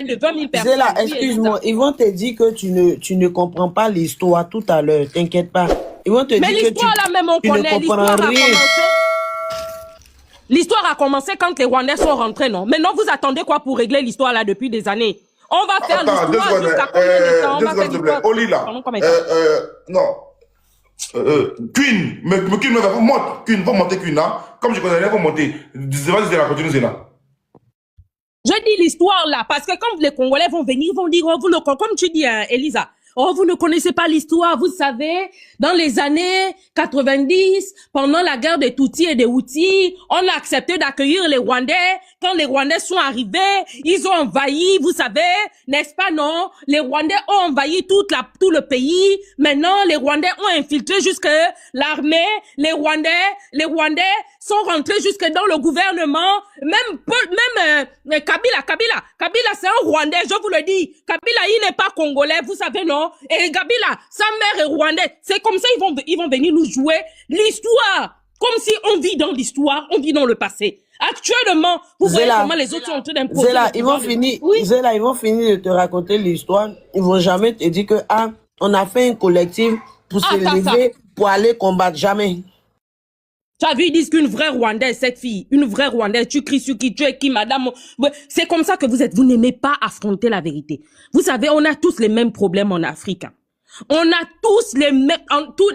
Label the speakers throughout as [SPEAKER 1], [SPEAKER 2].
[SPEAKER 1] de 20 000 personnes.
[SPEAKER 2] Zéla, excuse-moi, ils vont te dire que tu ne comprends pas l'histoire tout à l'heure, t'inquiète pas. Ils vont te dire que
[SPEAKER 1] l'histoire là même on connaît, l'histoire a commencé quand les Rwandais sont rentrés, non? Maintenant vous attendez quoi pour régler l'histoire là depuis des années? On va faire l'histoire jusqu'à combien de temps? On va faire l'histoire.
[SPEAKER 3] Olila, non. Queen, mais Queen va monter Queen là. Comme je connais rien, va monter. Vas-y, continue, c'est là.
[SPEAKER 1] Je dis l'histoire là, parce que quand les Congolais vont venir, ils vont dire, oh, comme tu dis, Elisa, oh, vous ne connaissez pas l'histoire, vous savez, dans les années 90, pendant la guerre des Tutsis et des Hutus, on a accepté d'accueillir les Rwandais. Quand les Rwandais sont arrivés, ils ont envahi, vous savez, n'est-ce pas, non? Les Rwandais ont envahi tout le pays. Maintenant, les Rwandais ont infiltré jusque l'armée. Les Rwandais sont rentrés jusque dans le gouvernement. Même Kabila, c'est un Rwandais, je vous le dis. Kabila, il n'est pas congolais, vous savez, non? Et Kabila, sa mère est rwandaise. C'est comme ça, ils vont venir nous jouer l'histoire. Comme si on vit dans l'histoire, on vit dans le passé. Actuellement, vous voyez comment les autres sont en train d'imposer.
[SPEAKER 2] Zéla, ils vont finir de te raconter l'histoire. Ils vont jamais te dire que, on a fait un collectif pour se lever, pour aller combattre. Jamais.
[SPEAKER 1] Tu as vu, ils disent qu'une vraie Rwandaise, cette fille, une vraie Rwandaise, tu cries sur qui, tu es qui, madame. C'est comme ça que vous êtes. Vous n'aimez pas affronter la vérité. Vous savez, on a tous les mêmes problèmes en Afrique. On a tous les mêmes,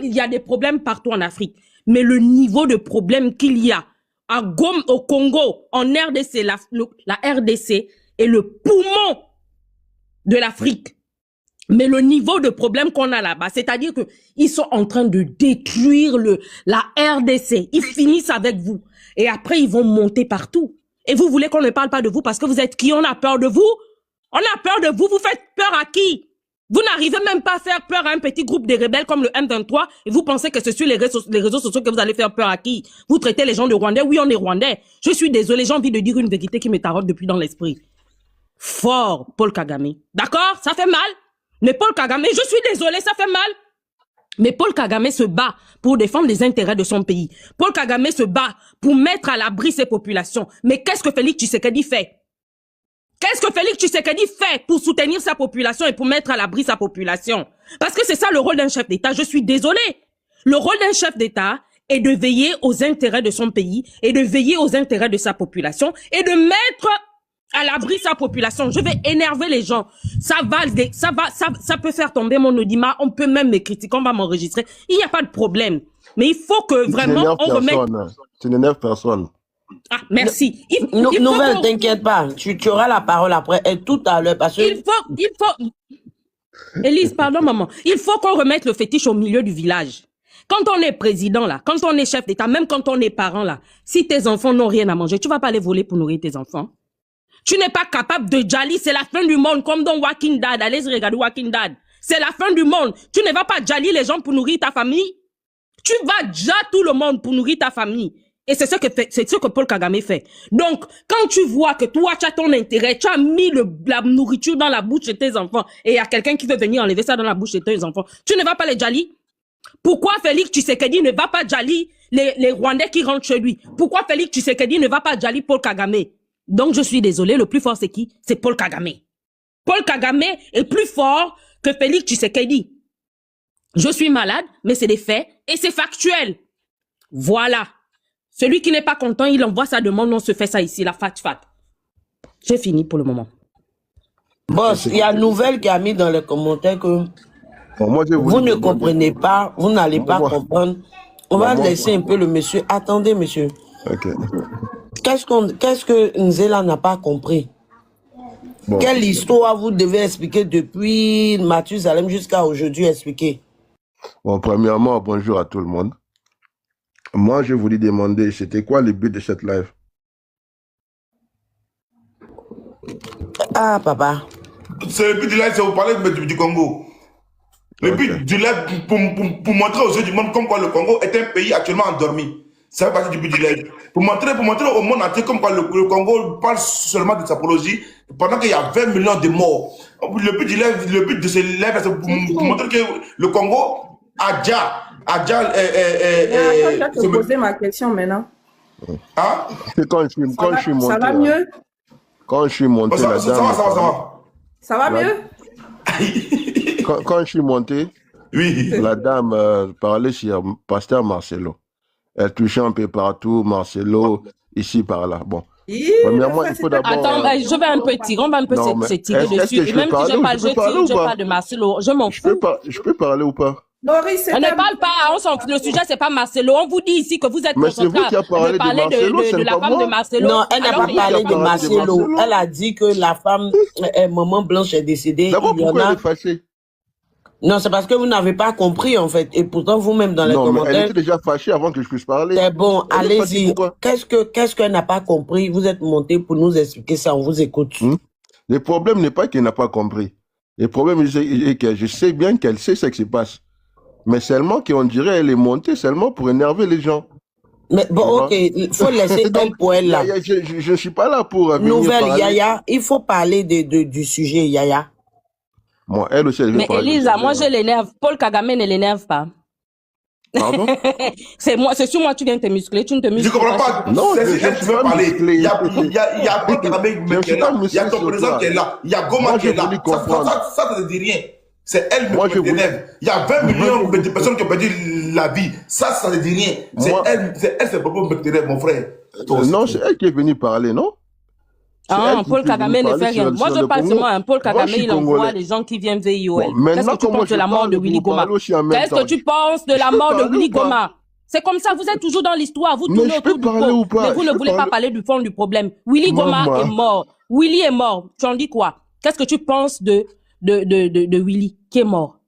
[SPEAKER 1] il y a des problèmes partout en Afrique. Mais le niveau de problème qu'il y a à Goma, au Congo, en RDC, la RDC est le poumon de l'Afrique. Mais le niveau de problème qu'on a là-bas, c'est-à-dire que ils sont en train de détruire la RDC. Ils finissent avec vous. Et après, ils vont monter partout. Et vous voulez qu'on ne parle pas de vous parce que vous êtes qui? On a peur de vous? On a peur de vous? Vous faites peur à qui? Vous n'arrivez même pas à faire peur à un petit groupe de rebelles comme le M23 et vous pensez que c'est sur les réseaux sociaux que vous allez faire peur à qui? Vous traitez les gens de Rwandais? Oui, on est Rwandais. Je suis désolé, j'ai envie de dire une vérité qui me taraude depuis dans l'esprit. Fort, Paul Kagame. D'accord? Ça fait mal. Mais Paul Kagame, je suis désolé, ça fait mal. Mais Paul Kagame se bat pour défendre les intérêts de son pays. Paul Kagame se bat pour mettre à l'abri ses populations. Mais qu'est-ce que Félix Tshisekedi fait? Qu'est-ce que Félix Tshisekedi fait pour soutenir sa population et pour mettre à l'abri sa population? Parce que c'est ça le rôle d'un chef d'État. Je suis désolé. Le rôle d'un chef d'État est de veiller aux intérêts de son pays et de veiller aux intérêts de sa population et de mettre à l'abri sa population. Je vais énerver les gens. Ça peut faire tomber mon audimat. On peut même me critiquer. On va m'enregistrer. Il n'y a pas de problème. Mais il faut que vraiment on remette...
[SPEAKER 4] Tu n'énerves personne.
[SPEAKER 1] Ah, merci.
[SPEAKER 2] Nouvelle, t'inquiète pas. Tu auras la parole après et tout à l'heure parce que...
[SPEAKER 1] Il faut... Élise, pardon, maman. Il faut qu'on remette le fétiche au milieu du village. Quand on est président, là, quand on est chef d'État, même quand on est parent, là, si tes enfants n'ont rien à manger, tu vas pas les voler pour nourrir tes enfants. Tu n'es pas capable de jali, c'est la fin du monde, comme dans Walking Dead. Allez regarder Walking Dead. C'est la fin du monde. Tu ne vas pas jali les gens pour nourrir ta famille. Tu vas déjà tout le monde pour nourrir ta famille. Et c'est ce que Paul Kagame fait. Donc, quand tu vois que toi, tu as ton intérêt, tu as mis la nourriture dans la bouche de tes enfants, et il y a quelqu'un qui veut venir enlever ça dans la bouche de tes enfants, tu ne vas pas les jali. Pourquoi Félix Tshisekedi ne va pas jali les Rwandais qui rentrent chez lui? Pourquoi Félix Tshisekedi ne va pas jali Paul Kagame? Donc, je suis désolé, le plus fort, c'est qui? C'est Paul Kagame. Paul Kagame est plus fort que Félix Tshisekedi. Je suis malade, mais c'est des faits et c'est factuel. Voilà. Celui qui n'est pas content, il envoie sa demande, on se fait ça ici, la fat. J'ai fini pour le moment.
[SPEAKER 2] Boss, il y a Nouvelle qui a mis dans les commentaires que vous ne comprenez pas, vous n'allez pas comprendre. On va laisser un peu le monsieur. Attendez, monsieur.
[SPEAKER 4] Ok.
[SPEAKER 2] Qu'est-ce que Nzela n'a pas compris? Bon. Quelle histoire vous devez expliquer depuis Mathusalem jusqu'à aujourd'hui expliquer?
[SPEAKER 4] Bon, premièrement, bonjour à tout le monde. Moi, je voulais demander, c'était quoi le but de cette live?
[SPEAKER 2] Ah, papa.
[SPEAKER 3] C'est le but du live, c'est vous parler du Congo. Le but du live, pour montrer aux yeux du monde comme quoi le Congo est un pays actuellement endormi. Ça fait partie du but du live. Pour montrer au monde entier comme quoi le Congo parle seulement de sa apologie pendant qu'il y a 20 millions de morts. Le but du live, le but de ce live, c'est pour montrer que le Congo a déjà...
[SPEAKER 5] Je vais te poser ma question maintenant.
[SPEAKER 3] Hein?
[SPEAKER 4] Quand je suis monté,
[SPEAKER 5] ça va mieux?
[SPEAKER 4] Quand je suis monté,
[SPEAKER 3] ça,
[SPEAKER 4] la
[SPEAKER 3] ça
[SPEAKER 4] dame...
[SPEAKER 3] va, ça va, ça va.
[SPEAKER 5] Ça va mieux?
[SPEAKER 4] Quand je suis monté,
[SPEAKER 3] Oui.
[SPEAKER 4] la dame parlait sur Pasteur Marcelo. Elle touchait un peu partout, Marcelo, ici, par là. Bon. Premièrement, il faut d'abord...
[SPEAKER 1] Attends, je vais un peu tirer, on va un peu s'étirer dessus. Et même si je parle, je parle de Marcelo, je m'en fous.
[SPEAKER 4] Je peux parler ou pas?
[SPEAKER 5] Maurice,
[SPEAKER 1] On ne parle pas, le sujet c'est pas Marcelo. On vous dit ici que vous êtes concentré
[SPEAKER 4] de parler
[SPEAKER 1] de la femme de Marcelo.
[SPEAKER 2] Non, elle n'a pas parlé de Marcelo. Elle a dit que la femme, maman Blanche est décédée.
[SPEAKER 4] D'abord, pourquoi elle est fâchée?
[SPEAKER 2] Non, c'est parce que vous n'avez pas compris, en fait. Et pourtant, vous-même, dans les commentaires...
[SPEAKER 4] elle était déjà fâchée avant que je puisse parler.
[SPEAKER 2] C'est bon, allez-y. Qu'est-ce qu'elle n'a pas compris? Vous êtes monté pour nous expliquer ça, on vous écoute.
[SPEAKER 4] Le problème n'est pas qu'elle n'a pas compris. Le problème est que je sais bien qu'elle sait ce qui se passe. Mais seulement qu'on dirait qu'elle est montée seulement pour énerver les gens.
[SPEAKER 2] Mais bon, ok, il faut laisser elle pour elle, là.
[SPEAKER 4] Je ne suis pas là pour venir
[SPEAKER 2] Nouvelle,
[SPEAKER 4] parler.
[SPEAKER 2] Yaya, il faut parler du sujet, Yaya.
[SPEAKER 4] Bon, elle aussi, elle veut parler.
[SPEAKER 1] Mais Elisa, moi je l'énerve. Paul Kagame ne l'énerve pas.
[SPEAKER 4] Pardon?
[SPEAKER 1] c'est sur moi tu viens te muscler, tu ne te muscles
[SPEAKER 3] pas. Je comprends pas.
[SPEAKER 4] Non,
[SPEAKER 3] c'est elle qui veut parler. Il y a Paul Kagame qui est là. Il y a ton président qui est là. Il y a Goma qui est là. Ça ne dit rien. C'est elle qui m'énerve. Il y a 20 millions de personnes qui ont perdu la vie. Ça ne dit rien. C'est elle, c'est propos qui m'énerve, mon frère.
[SPEAKER 4] Non, c'est elle qui est venue parler, non?
[SPEAKER 1] Ah, Paul Kagame ne fait rien. Moi, je parle seulement à Paul Kagame, il envoie les gens qui viennent VIOL. Qu'est-ce que tu penses de la mort de Willy Goma? Qu'est-ce que tu penses de la mort de Willy Goma? C'est comme ça, vous êtes toujours dans l'histoire, vous tournez autour du pot, mais vous ne voulez pas parler du fond du problème. Willy Goma est mort. Willy est mort. Tu en dis quoi? Qu'est-ce que tu penses de Willy qui est mort?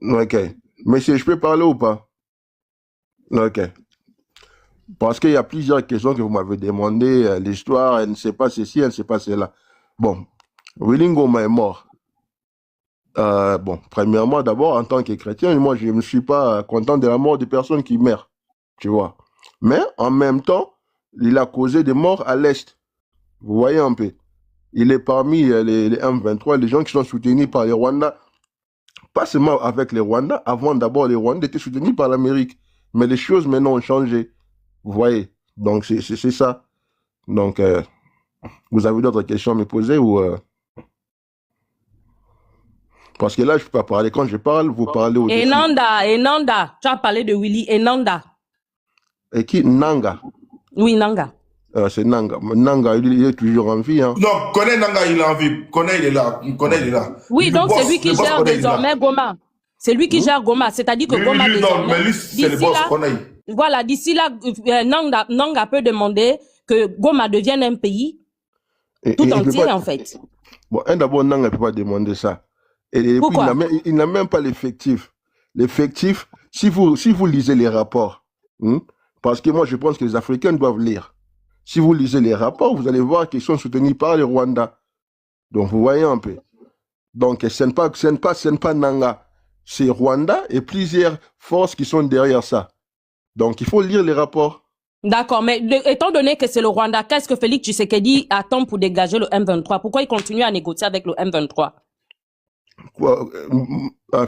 [SPEAKER 4] Ok. Monsieur, je peux parler ou pas? Ok. Parce qu'il y a plusieurs questions que vous m'avez demandé. L'histoire, elle ne sait pas ceci, elle ne sait pas cela. Bon, Willy Goma est mort. Bon, premièrement, d'abord, en tant que chrétien, moi, je ne suis pas content de la mort des personnes qui meurent. Tu vois. Mais, en même temps, il a causé des morts à l'Est. Vous voyez un peu. Il est parmi les M23, les gens qui sont soutenus par les Rwandais. Pas seulement avec les Rwandais. Avant, d'abord, les Rwandais étaient soutenus par l'Amérique. Mais les choses, maintenant, ont changé. Vous voyez, donc c'est ça. Donc, vous avez d'autres questions à me poser ou parce que là, je ne peux pas parler. Quand je parle, vous parlez au
[SPEAKER 1] Nanda, tu as parlé de Willy et Nanda.
[SPEAKER 4] Et qui? Nanga?
[SPEAKER 1] Oui, Nanga.
[SPEAKER 4] C'est Nanga. Nanga, il est toujours en vie. Hein.
[SPEAKER 3] Non, connais Nanga, il est en vie. Connais, il est là. Connais, il est là.
[SPEAKER 1] Oui, donc c'est lui qui gère désormais Goma. C'est lui qui gère Goma. C'est-à-dire que Goma désormais...
[SPEAKER 3] Non, mais lui, c'est le boss, connais.
[SPEAKER 1] Voilà, d'ici là, Nanga peut demander que Goma devienne un pays tout entier, en fait.
[SPEAKER 4] Bon, d'abord, Nanga ne peut pas demander ça. Et
[SPEAKER 1] pourquoi?
[SPEAKER 4] Puis, il n'a même pas l'effectif. L'effectif, si vous lisez les rapports, parce que moi, je pense que les Africains doivent lire. Si vous lisez les rapports, vous allez voir qu'ils sont soutenus par les Rwandais. Donc, vous voyez un peu. Donc, ce n'est pas Nanga. C'est Rwanda et plusieurs forces qui sont derrière ça. Donc, il faut lire les rapports. D'accord, mais étant donné que c'est le Rwanda, qu'est-ce que Félix Tshisekedi attend pour dégager le M23? Pourquoi il continue à négocier avec le M23? Quoi,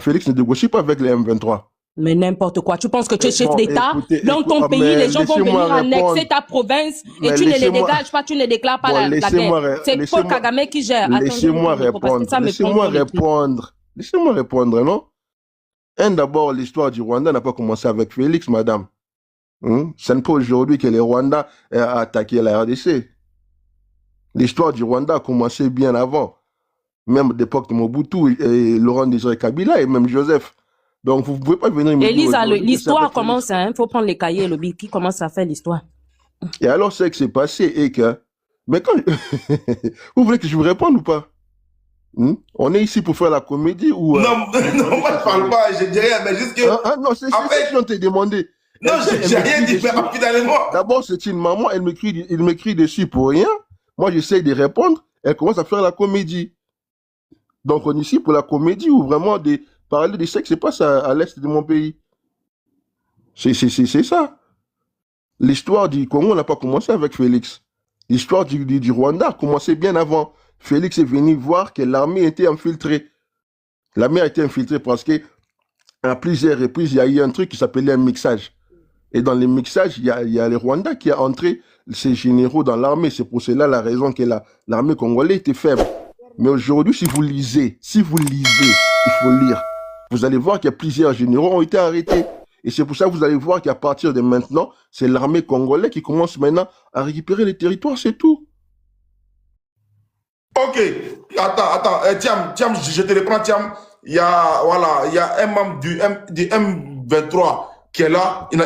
[SPEAKER 4] Félix ne négocie pas avec le M23. Mais n'importe quoi. Tu penses que tu es chef d'État dans ton pays, les gens vont venir annexer ta province et tu ne les dégages pas, tu ne déclares pas la guerre. C'est Paul Kagame qui gère. Laissez-moi répondre. Laissez-moi répondre, non? D'abord, l'histoire du Rwanda n'a pas commencé avec Félix, madame. Ce n'est pas aujourd'hui que les Rwandais ont attaqué la RDC. L'histoire du Rwanda a commencé bien avant. Même d'époque de Mobutu et Laurent Désiré Kabila et même Joseph. Donc, vous ne pouvez pas venir me dire... Elisa, l'histoire commence, il faut prendre les cahiers et le bic qui commence à faire l'histoire. Et alors, ce qui s'est passé est que... Mais quand... Vous voulez que je vous réponde ou pas? On est ici pour faire la comédie ou... Non, moi je parle pas, je dis rien, mais juste que... non, c'est ça que je t'ai demandé. Non, j'ai rien dit, mais finalement... D'abord, c'est une maman, il m'écrit dessus pour rien. Moi, j'essaie de répondre, elle commence à faire la comédie. Donc, on est ici pour la comédie ou vraiment de parler de ce qui se passe à l'est de mon pays. C'est ça. L'histoire du Congo n'a pas commencé avec Félix. L'histoire du Rwanda a commencé bien avant. Félix est venu voir que l'armée était infiltrée. L'armée a été infiltrée parce qu'à plusieurs reprises, il y a eu un truc qui s'appelait un mixage. Et dans les mixages, il y a les Rwandais qui a entré ces généraux dans l'armée. C'est pour cela la raison que l'armée congolaise était faible. Mais aujourd'hui, si vous lisez, il faut lire, vous allez voir qu'il y a plusieurs généraux qui ont été arrêtés. Et c'est pour ça que vous allez voir qu'à partir de maintenant, c'est l'armée congolaise qui commence maintenant à récupérer les territoires, c'est tout.
[SPEAKER 3] Ok, attends, Tiam, je te reprends, Tiam. Il y a un membre du M23 qui est là. Il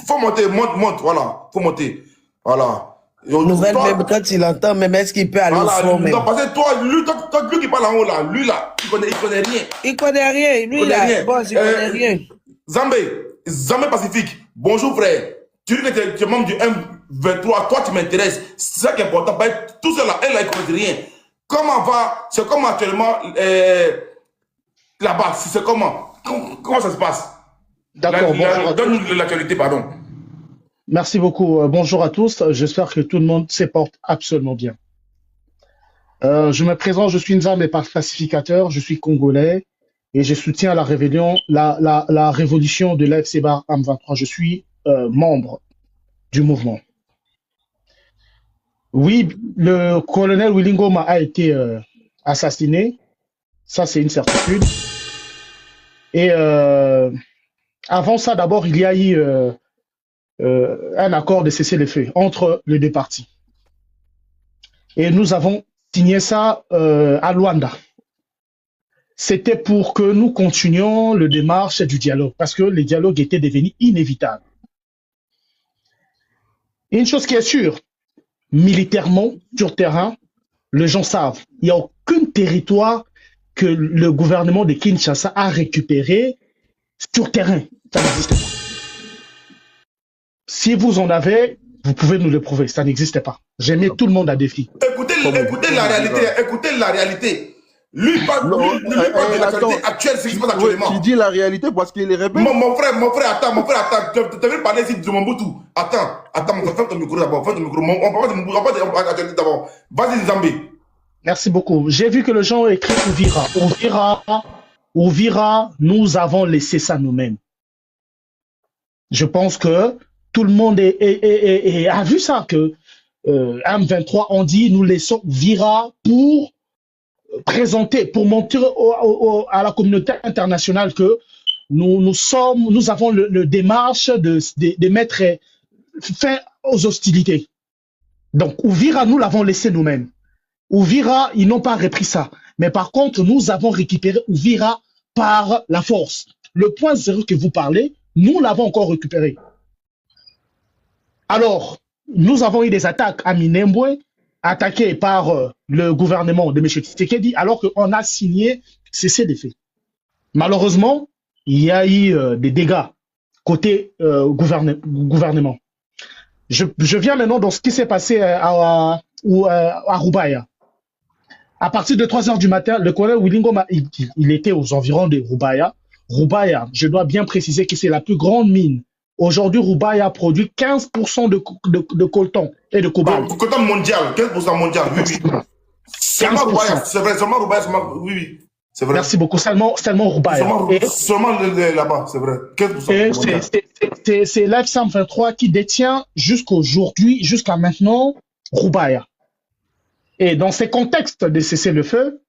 [SPEAKER 3] faut monter, monte, voilà, faut monter. Voilà.
[SPEAKER 2] Nouvelle, même quand il entend, même est-ce qu'il peut aller au fond même?
[SPEAKER 3] Non, parce que toi, lui qui parle en haut là, lui là, il connaît rien.
[SPEAKER 2] Il connaît rien, lui là, bon, il connaît rien.
[SPEAKER 3] Zambé Pacifique, bonjour frère. Tu dis que tu es membre du M23, toi tu m'intéresses, c'est ça qui est important. Tout cela, elle là, il ne connaît rien. Comment va, c'est comment actuellement là-bas, c'est comment ça se passe?
[SPEAKER 5] D'accord,
[SPEAKER 3] donne-nous l'actualité, pardon.
[SPEAKER 5] Merci beaucoup. Bonjour à tous. J'espère que tout le monde se porte absolument bien. Je me présente, je suis Nzambe pacificateur, je suis congolais et je soutiens la révolution de l'AFC-Bar M23. Je suis membre du mouvement. Oui, le colonel Willy Ngoma a été assassiné. Ça, c'est une certitude. Et avant ça, d'abord, il y a eu un accord de cessez-le-feu entre les deux parties. Et nous avons signé ça à Luanda. C'était pour que nous continuions le démarche du dialogue, parce que le dialogue était devenu inévitable. Et une chose qui est sûre, militairement, sur terrain, les gens savent, il n'y a aucun territoire que le gouvernement de Kinshasa a récupéré sur terrain. Ça n'existe pas. Si vous en avez, vous pouvez nous le prouver. Ça n'existe pas. J'ai mis tout le monde à défi.
[SPEAKER 3] Écoutez la réalité. Lui parle de l'actualité actuelle, c'est ce qui se passe actuellement.
[SPEAKER 4] Tu dis la réalité parce qu'il est rebelle.
[SPEAKER 3] Mon frère, attends. Tu veux parler ici de Mobutu. Attends, mon frère, ferme ton micro d'abord. On parle de l'actualité d'abord. Vas-y, Zambé.
[SPEAKER 5] Merci beaucoup. J'ai vu que les gens ont écrit Ouvira, nous avons laissé ça nous-mêmes. Je pense que tout le monde a vu ça, que M23 ont dit nous laissons Vira pour présenter, pour montrer à la communauté internationale que nous avons le démarche de mettre fin aux hostilités. Donc, Ouvira, nous l'avons laissé nous-mêmes. Ouvira, ils n'ont pas repris ça. Mais par contre, nous avons récupéré Ouvira par la force. Le point zéro que vous parlez, nous l'avons encore récupéré. Alors, nous avons eu des attaques à Minembwe, attaquées par le gouvernement de M. Tshisekedi, alors qu'on a signé cessez-le-feu. Malheureusement, il y a eu des dégâts côté gouvernement. Je viens maintenant dans ce qui s'est passé à Roubaïa. À partir de 3 h du matin, le colonel Willy Ngoma, il était aux environs de Roubaïa. Roubaïa, je dois bien préciser que c'est la plus grande mine. Aujourd'hui, Roubaïa produit 15% de coltan et de cobalt.
[SPEAKER 3] Coltan mondial, 15% mondial, oui. Seulement Roubaïa, c'est vrai, seulement Roubaïa, oui. C'est vrai.
[SPEAKER 5] Merci beaucoup, seulement Roubaïa.
[SPEAKER 3] Seulement là-bas, c'est vrai,
[SPEAKER 5] 15%. C'est l'F-123 qui détient jusqu'aujourd'hui, jusqu'à maintenant, Roubaïa. Et dans ces contextes de cessez-le-feu,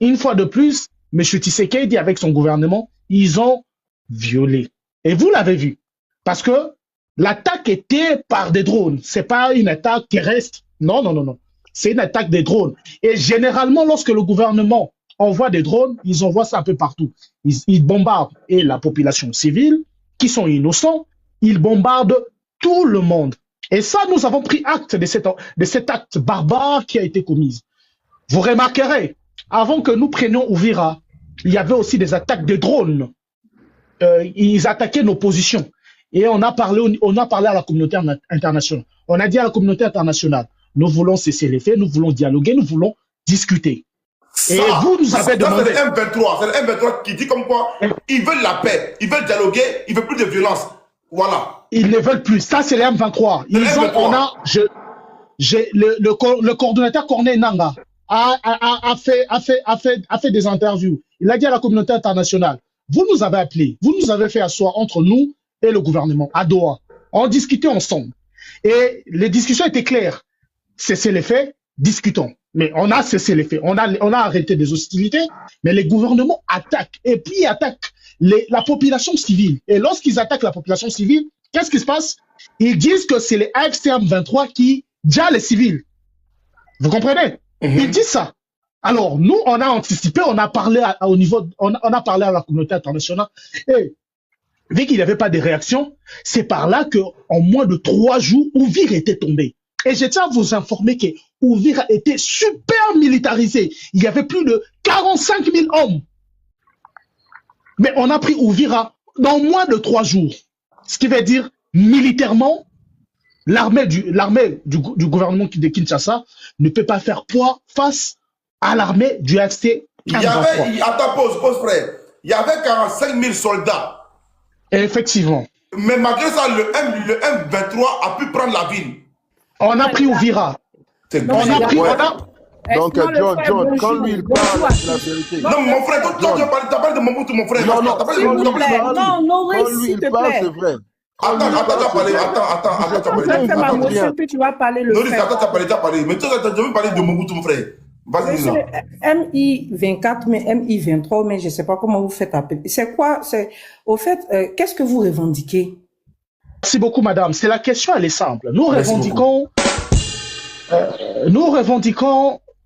[SPEAKER 5] une fois de plus, M. Tshisekedi avec son gouvernement, ils ont violé. Et vous l'avez vu. Parce que l'attaque était par des drones. Ce n'est pas une attaque terrestre. Non. C'est une attaque des drones. Et généralement, lorsque le gouvernement envoie des drones, ils envoient ça un peu partout. Ils bombardent et la population civile, qui sont innocents, ils bombardent tout le monde. Et ça, nous avons pris acte de cet acte barbare qui a été commis. Vous remarquerez, avant que nous prenions Ouvira, il y avait aussi des attaques de drones. Ils attaquaient nos positions. Et on a parlé à la communauté internationale. On a dit à la communauté internationale, nous voulons cesser les faits, nous voulons dialoguer, nous voulons discuter. Et vous nous avez demandé...
[SPEAKER 3] C'est le M23 qui dit comme quoi ils veulent la paix, ils veulent dialoguer, ils veulent plus de violence. Voilà.
[SPEAKER 5] Ils ne veulent plus. Ça, c'est les M23. Le coordonnateur Corneille Nanga a fait des interviews. Il a dit à la communauté internationale, vous nous avez appelés, vous nous avez fait asseoir entre nous et le gouvernement à Doha. On discutait ensemble. Et les discussions étaient claires. Cessez les faits, discutons. Mais on a cessé les faits. On a arrêté des hostilités, mais les gouvernements attaquent. Et puis, ils attaquent la population civile. Et lorsqu'ils attaquent la population civile, qu'est-ce qui se passe? Ils disent que c'est les AFCM 23 qui gèrent les civils. Vous comprenez? Ils disent ça. Alors, nous, on a anticipé, on a parlé on a parlé à la communauté internationale. Et vu qu'il n'y avait pas de réaction, c'est par là qu'en moins de 3 jours, Uvira était tombé. Et je tiens à vous informer que Uvira était super militarisé. Il y avait plus de 45 000 hommes. Mais on a pris Uvira dans moins de 3 jours. Ce qui veut dire, militairement, l'armée du gouvernement de Kinshasa ne peut pas faire poids face à l'armée du AFC.
[SPEAKER 3] Attends, pause, frère. Il y avait 45 000 soldats.
[SPEAKER 5] Effectivement.
[SPEAKER 3] Mais malgré ça, le M23 a pu prendre la ville.
[SPEAKER 5] On a pris Uvira.
[SPEAKER 4] Donc, John, quand lui il parle, c'est la vérité.
[SPEAKER 3] Non, mon frère, toi, tu as parlé de Mobutu, mon frère.
[SPEAKER 4] Non,
[SPEAKER 6] Maurice,
[SPEAKER 4] lui
[SPEAKER 6] s'il te
[SPEAKER 4] il parle,
[SPEAKER 6] plaît.
[SPEAKER 4] c'est vrai.
[SPEAKER 6] Attends, puis tu vas parler le
[SPEAKER 3] Maurice,
[SPEAKER 6] frère.
[SPEAKER 3] attends, tu as parlé. Mais toi, tu veux parler de Mobutu, mon frère. Vas-y, dis-nous.
[SPEAKER 6] MI24, mais MI23, mais je ne sais pas comment vous faites appeler. C'est quoi? Au fait, qu'est-ce que vous revendiquez?
[SPEAKER 5] Merci beaucoup, madame. C'est la question, elle est simple. Nous revendiquons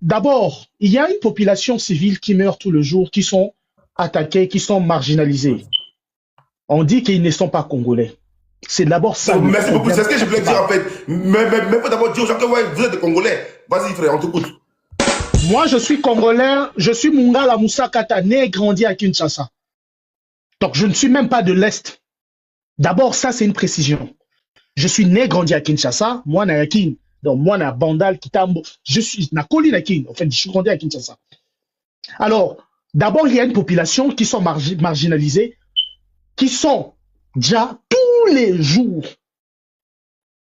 [SPEAKER 5] d'abord, il y a une population civile qui meurt tous les jours, qui sont attaqués, qui sont marginalisés. On dit qu'ils ne sont pas congolais. C'est d'abord ça.
[SPEAKER 3] Merci beaucoup. C'est ce que je voulais dire en fait. Mais il faut d'abord dire aux gens que ouais, vous êtes des Congolais. Vas-y, frère, on t'écoute.
[SPEAKER 5] Moi, je suis Congolais. Je suis Mungala Moussa Kata, né et grandi à Kinshasa. Donc, je ne suis même pas de l'Est. D'abord, ça, c'est une précision. Je suis né, grandi à Kinshasa. Moi, na Yakin. Donc, moi, na Bandal, Kitambo. Je suis na Koli Nakin. En fait, je suis grandi à Kinshasa. Alors, d'abord, il y a une population qui sont marginalisées, qui sont déjà tous les jours.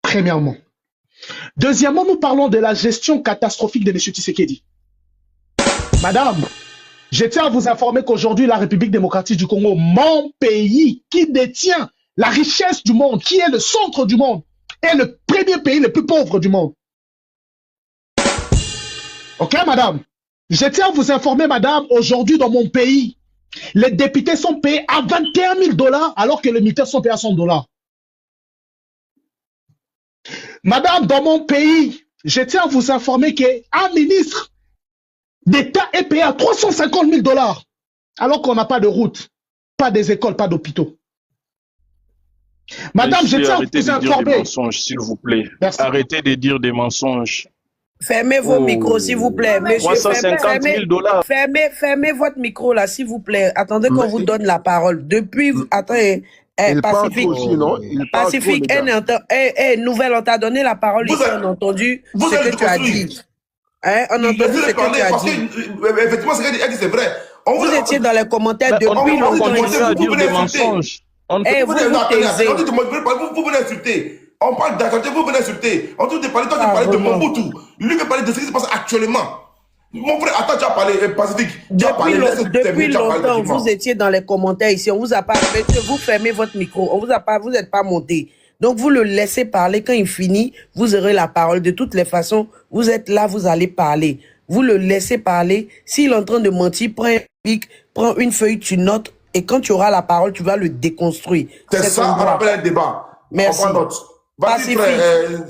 [SPEAKER 5] Premièrement. Deuxièmement, nous parlons de la gestion catastrophique de M. Tshisekedi. Madame, je tiens à vous informer qu'aujourd'hui, la République démocratique du Congo, mon pays, qui détient la richesse du monde, qui est le centre du monde, est le premier pays le plus pauvre du monde. Ok, madame? Je tiens à vous informer, madame, aujourd'hui, dans mon pays, les députés sont payés à 21 000 $ alors que les militaires sont payés à 100 $. Madame, dans mon pays, je tiens à vous informer qu'un ministre d'État est payé à 350 000 $ alors qu'on n'a pas de route, pas des écoles, pas d'hôpitaux. Madame, je tiens à vous informer.
[SPEAKER 7] Arrêtez de dire des mensonges, s'il vous plaît.
[SPEAKER 5] Merci.
[SPEAKER 7] Arrêtez de dire des mensonges.
[SPEAKER 8] Fermez vos micros, s'il vous plaît. Monsieur,
[SPEAKER 7] 350 000 $.
[SPEAKER 8] Fermez votre micro, là, s'il vous plaît. Attendez qu'on vous donne la parole. Depuis, attendez, Pacifique.
[SPEAKER 4] Aussi, non?
[SPEAKER 8] Pacifique, Nouvelle, on t'a donné la parole ici, on a entendu ce que tu as dit. Hein, on a entendu ce que tu as dit.
[SPEAKER 3] Effectivement, ce qu'elle dit, c'est vrai.
[SPEAKER 8] Vous étiez dans les commentaires depuis
[SPEAKER 7] On
[SPEAKER 8] longtemps.
[SPEAKER 7] continue à dire des mensonges.
[SPEAKER 3] Vous venez insulter. On parle d'Argentine, vous venez insulter. On te parle, toi tu parles de Mobutu. Lui veut parler de ce qui se passe actuellement. Mon frère, attends, tu as parlé Pacifique.
[SPEAKER 8] Depuis longtemps, vous étiez dans les commentaires ici. On vous a pas. Vous fermez votre micro. On vous a pas. Vous n'êtes pas monté. Donc vous le laissez parler. Quand il finit, vous aurez la parole. De toutes les façons, vous êtes là, vous allez parler. Vous le laissez parler. S'il est en train de mentir, prends une feuille, tu notes. Et quand tu auras la parole, tu vas le déconstruire.
[SPEAKER 3] C'est ça, on appelle un débat.
[SPEAKER 8] Merci.
[SPEAKER 3] Vas-y, frère.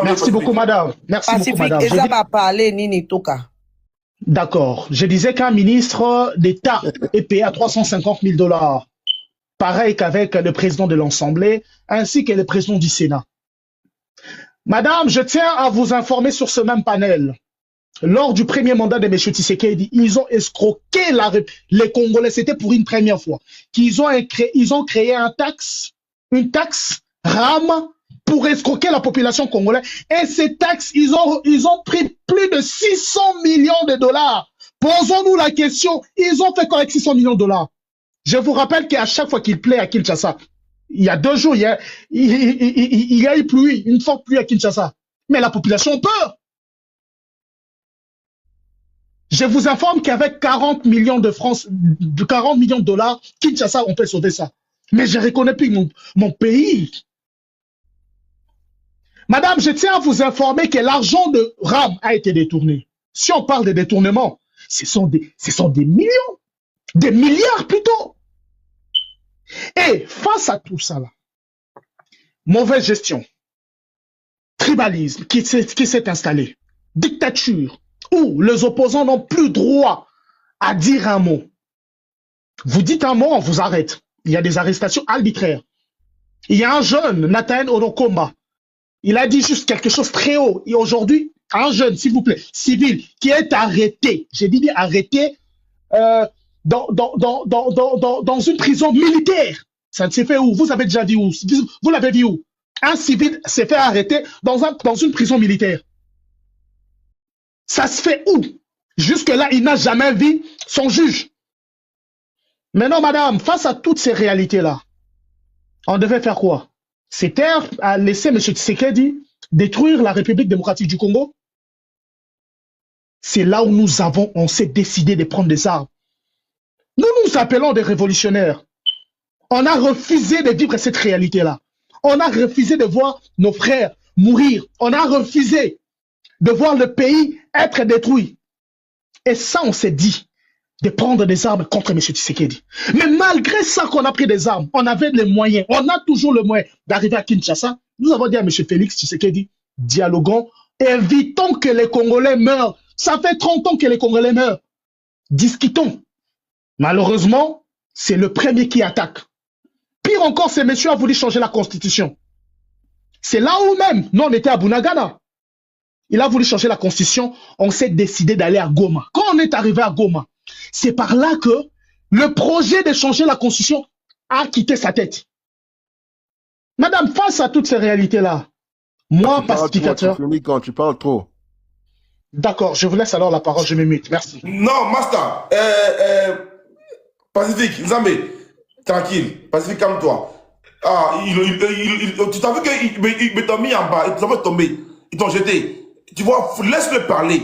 [SPEAKER 5] Merci beaucoup, madame. Merci beaucoup, madame.
[SPEAKER 8] Et ça va parler, Nini Toka.
[SPEAKER 5] D'accord. Je disais qu'un ministre d'État est payé à 350 000 $. Pareil qu'avec le président de l'Assemblée, ainsi que le président du Sénat. Madame, je tiens à vous informer sur ce même panel. Lors du premier mandat de M. Tshisekedi, ils ont escroqué les Congolais. C'était pour une première fois. Ils ont créé une taxe RAM pour escroquer la population congolaise. Et ces taxes, ils ont pris plus de 600 millions de $. Posons-nous la question, ils ont fait quoi avec 600 millions de $? Je vous rappelle qu'à chaque fois qu'il plaît à Kinshasa, il y a 2 jours, il y a eu pluie, une forte pluie à Kinshasa. Mais la population a peur. Je vous informe qu'avec 40 millions de francs, de 40 millions de $, Kinshasa, on peut sauver ça. Mais je ne reconnais plus mon pays. Madame, je tiens à vous informer que l'argent de RAM a été détourné. Si on parle de détournement, ce sont des millions, des milliards plutôt. Et face à tout ça, là, mauvaise gestion, tribalisme qui s'est installé, dictature, où les opposants n'ont plus droit à dire un mot. Vous dites un mot, on vous arrête. Il y a des arrestations arbitraires. Il y a un jeune, Nathan Onokomba, il a dit juste quelque chose très haut. Et aujourd'hui, un jeune, s'il vous plaît, civil, qui est arrêté, j'ai dit arrêté dans une prison militaire. Ça ne s'est fait où? Vous avez déjà dit où? Vous l'avez vu où? Un civil s'est fait arrêter dans une prison militaire. Ça se fait où? Jusque-là, il n'a jamais vu son juge. Mais non, madame, face à toutes ces réalités-là, on devait faire quoi? C'était à laisser M. Tshisekedi détruire la République démocratique du Congo. C'est là où on s'est décidé de prendre des armes. Nous nous appelons des révolutionnaires. On a refusé de vivre cette réalité-là. On a refusé de voir nos frères mourir. On a refusé de voir le pays être détruit. Et ça, on s'est dit de prendre des armes contre M. Tshisekedi. Mais malgré ça qu'on a pris des armes, on avait les moyens, on a toujours le moyen d'arriver à Kinshasa. Nous avons dit à M. Félix Tshisekedi, dialoguons, évitons que les Congolais meurent. Ça fait 30 ans que les Congolais meurent. Discutons. Malheureusement, c'est le premier qui attaque. Pire encore, ce monsieur a voulu changer la constitution. C'est là où même, nous on était à Bunagana. Il a voulu changer la constitution, on s'est décidé d'aller à Goma. Quand on est arrivé à Goma, c'est par là que le projet de changer la constitution a quitté sa tête. Madame, face à toutes ces réalités-là, moi, pacificateur...
[SPEAKER 4] Quand tu parles trop.
[SPEAKER 5] D'accord, je vous laisse alors la parole, je m'imite. Merci.
[SPEAKER 3] Non, Master, Pacifique, Zambé, tranquille, Pacifique, calme-toi. Ah, tu t'as vu qu'ils t'ont mis en bas, ils t'ont fait tomber, ils t'ont jeté. Tu vois, laisse-le parler.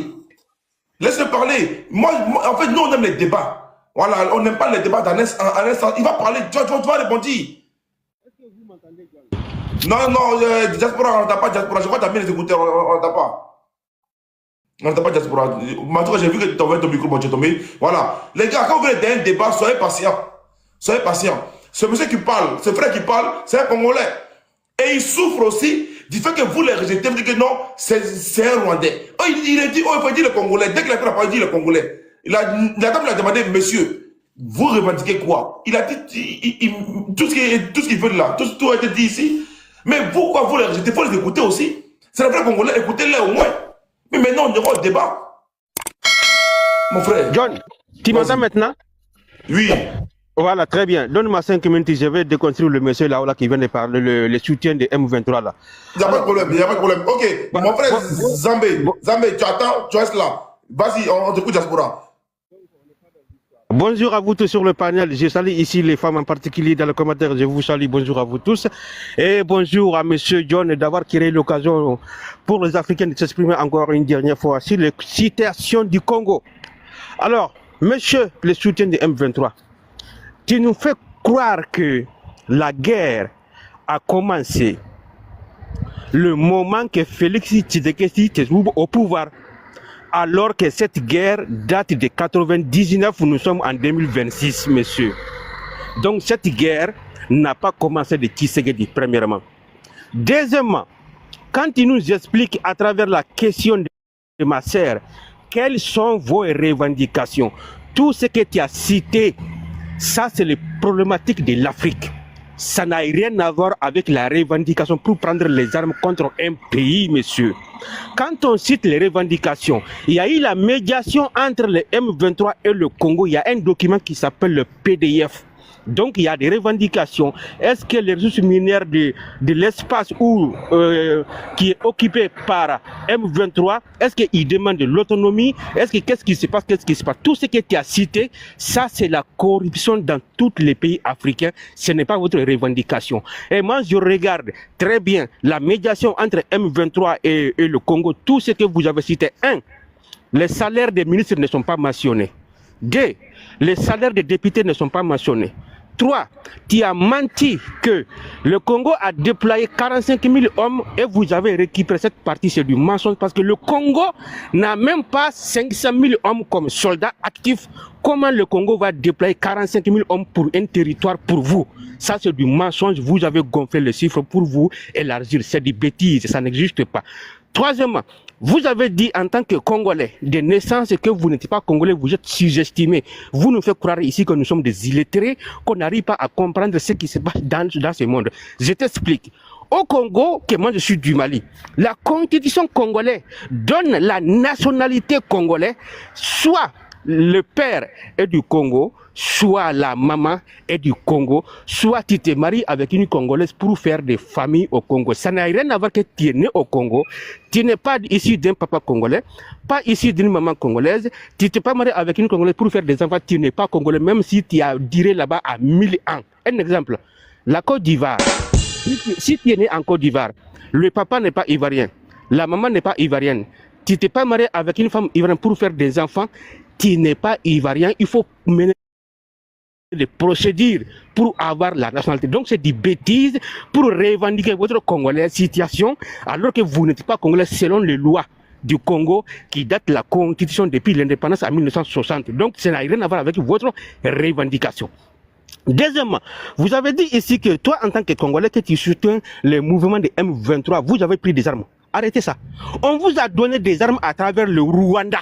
[SPEAKER 3] Laisse-le parler. Moi, en fait, nous, on aime les débats. Voilà, on n'aime pas les débats d'un instant. Il va parler, tu vas répondre. Est-ce que vous m'entendez, Non, Diaspora, on n'entend pas Diaspora. Je crois que tu as mis les écouteurs, on n'entend pas. On n'entend pas Diaspora. En tout cas, j'ai vu que tu avais ton micro, bon, tu es tombé. Voilà. Les gars, quand vous voulez un débat, soyez patients. Soyez patients. Ce monsieur qui parle, ce frère qui parle, c'est un Congolais. Et il souffre aussi du fait que vous les rejetez, vous dites que non, c'est un Rwandais. Oh, il a dit, oh, il faut dire le Congolais. Dès qu'il a fait la parole, il dit le Congolais. La dame lui a demandé, monsieur, vous revendiquez quoi? Il a dit tout ce qu'il veut là, tout a été dit ici. Mais pourquoi vous les rejetez? Il faut les écouter aussi. C'est le vrai Congolais, écoutez-les au moins. Mais maintenant, on aura le débat. Mon frère.
[SPEAKER 9] John, tu m'entends maintenant?
[SPEAKER 3] Oui.
[SPEAKER 9] Voilà, très bien. Donne-moi 5 minutes, je vais déconstruire le monsieur là qui vient de parler, le soutien de M23 là.
[SPEAKER 3] Il n'y a pas de problème, il n'y a pas de problème. Ok, mon frère Zambé, tu attends, tu restes là. Vas-y, on t'écoute, Diaspora.
[SPEAKER 9] Bonjour à vous tous sur le panel. Je salue ici les femmes en particulier dans le commentaire. Je vous salue. Bonjour à vous tous. Et bonjour à monsieur John d'avoir créé l'occasion pour les Africains de s'exprimer encore une dernière fois sur les situations du Congo. Alors, monsieur, le soutien de M23. Tu nous fais croire que la guerre a commencé le moment que Félix Tshisekedi se trouve au pouvoir, alors que cette guerre date de 99, nous sommes en 2026, monsieur. Donc cette guerre n'a pas commencé de Tshisekedi, premièrement. Deuxièmement, quand il nous explique à travers la question de ma sœur, quelles sont vos revendications, tout ce que tu as cité, ça, c'est les problématiques de l'Afrique. Ça n'a rien à voir avec la revendication pour prendre les armes contre un pays, monsieur. Quand on cite les revendications, il y a eu la médiation entre le M23 et le Congo. Il y a un document qui s'appelle le PDF. Donc, il y a des revendications. Est-ce que les ressources minières de l'espace qui est occupé par M23, est-ce qu'ils demandent de l'autonomie? Qu'est-ce qui se passe? Tout ce que tu as cité, ça, c'est la corruption dans tous les pays africains. Ce n'est pas votre revendication. Et moi, je regarde très bien la médiation entre M23 et le Congo. Tout ce que vous avez cité. 1. Les salaires des ministres ne sont pas mentionnés. 2. Les salaires des députés ne sont pas mentionnés. 3, tu as menti que le Congo a déployé 45 000 hommes et vous avez récupéré cette partie, c'est du mensonge parce que le Congo n'a même pas 500 000 hommes comme soldats actifs. Comment le Congo va déployer 45 000 hommes pour un territoire pour vous? Ça, c'est du mensonge. Vous avez gonflé les chiffres pour vous élargir. C'est des bêtises, ça n'existe pas. Troisièmement, vous avez dit en tant que Congolais de naissance que vous n'êtes pas Congolais, vous êtes sous-estimé. Vous nous faites croire ici que nous sommes des illettrés, qu'on n'arrive pas à comprendre ce qui se passe dans ce monde. Je t'explique. Au Congo, que moi je suis du Mali, la constitution congolaise donne la nationalité congolaise, soit le père est du Congo, soit la maman est du Congo, soit tu te maries avec une Congolaise pour faire des familles au Congo. Ça n'a rien à voir que tu es né au Congo, tu n'es pas issu d'un papa congolais, pas issu d'une maman congolaise, tu t'es pas marié avec une Congolaise pour faire des enfants, tu n'es pas Congolais, même si tu as duré là-bas à 1000 ans. Un exemple, la Côte d'Ivoire, si tu es né en Côte d'Ivoire, le papa n'est pas ivoirien, la maman n'est pas ivoirienne, tu t'es pas marié avec une femme ivoirienne pour faire des enfants, tu n'es pas ivoirien, il faut mener des procédures pour avoir la nationalité. Donc c'est des bêtises pour revendiquer votre Congolais situation alors que vous n'êtes pas Congolais selon les lois du Congo qui datent de la constitution depuis l'indépendance en 1960. Donc ça n'a rien à voir avec votre revendication. Deuxièmement, vous avez dit ici que toi en tant que Congolais que tu soutiens les mouvements de M23, vous avez pris des armes. Arrêtez ça. On vous a donné des armes à travers le Rwanda.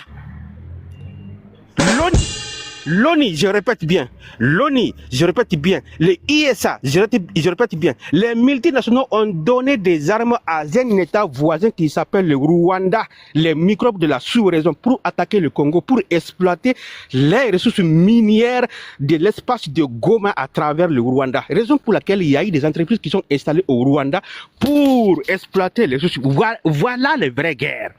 [SPEAKER 9] L'ONI, je répète bien, l'ONI, je répète bien, les ISA, je répète bien, les multinationaux ont donné des armes à un État voisin qui s'appelle le Rwanda, les microbes de la sous-région pour attaquer le Congo, pour exploiter les ressources minières de l'espace de Goma à travers le Rwanda. Raison pour laquelle il y a eu des entreprises qui sont installées au Rwanda pour exploiter les ressources. Voilà les vraies guerres.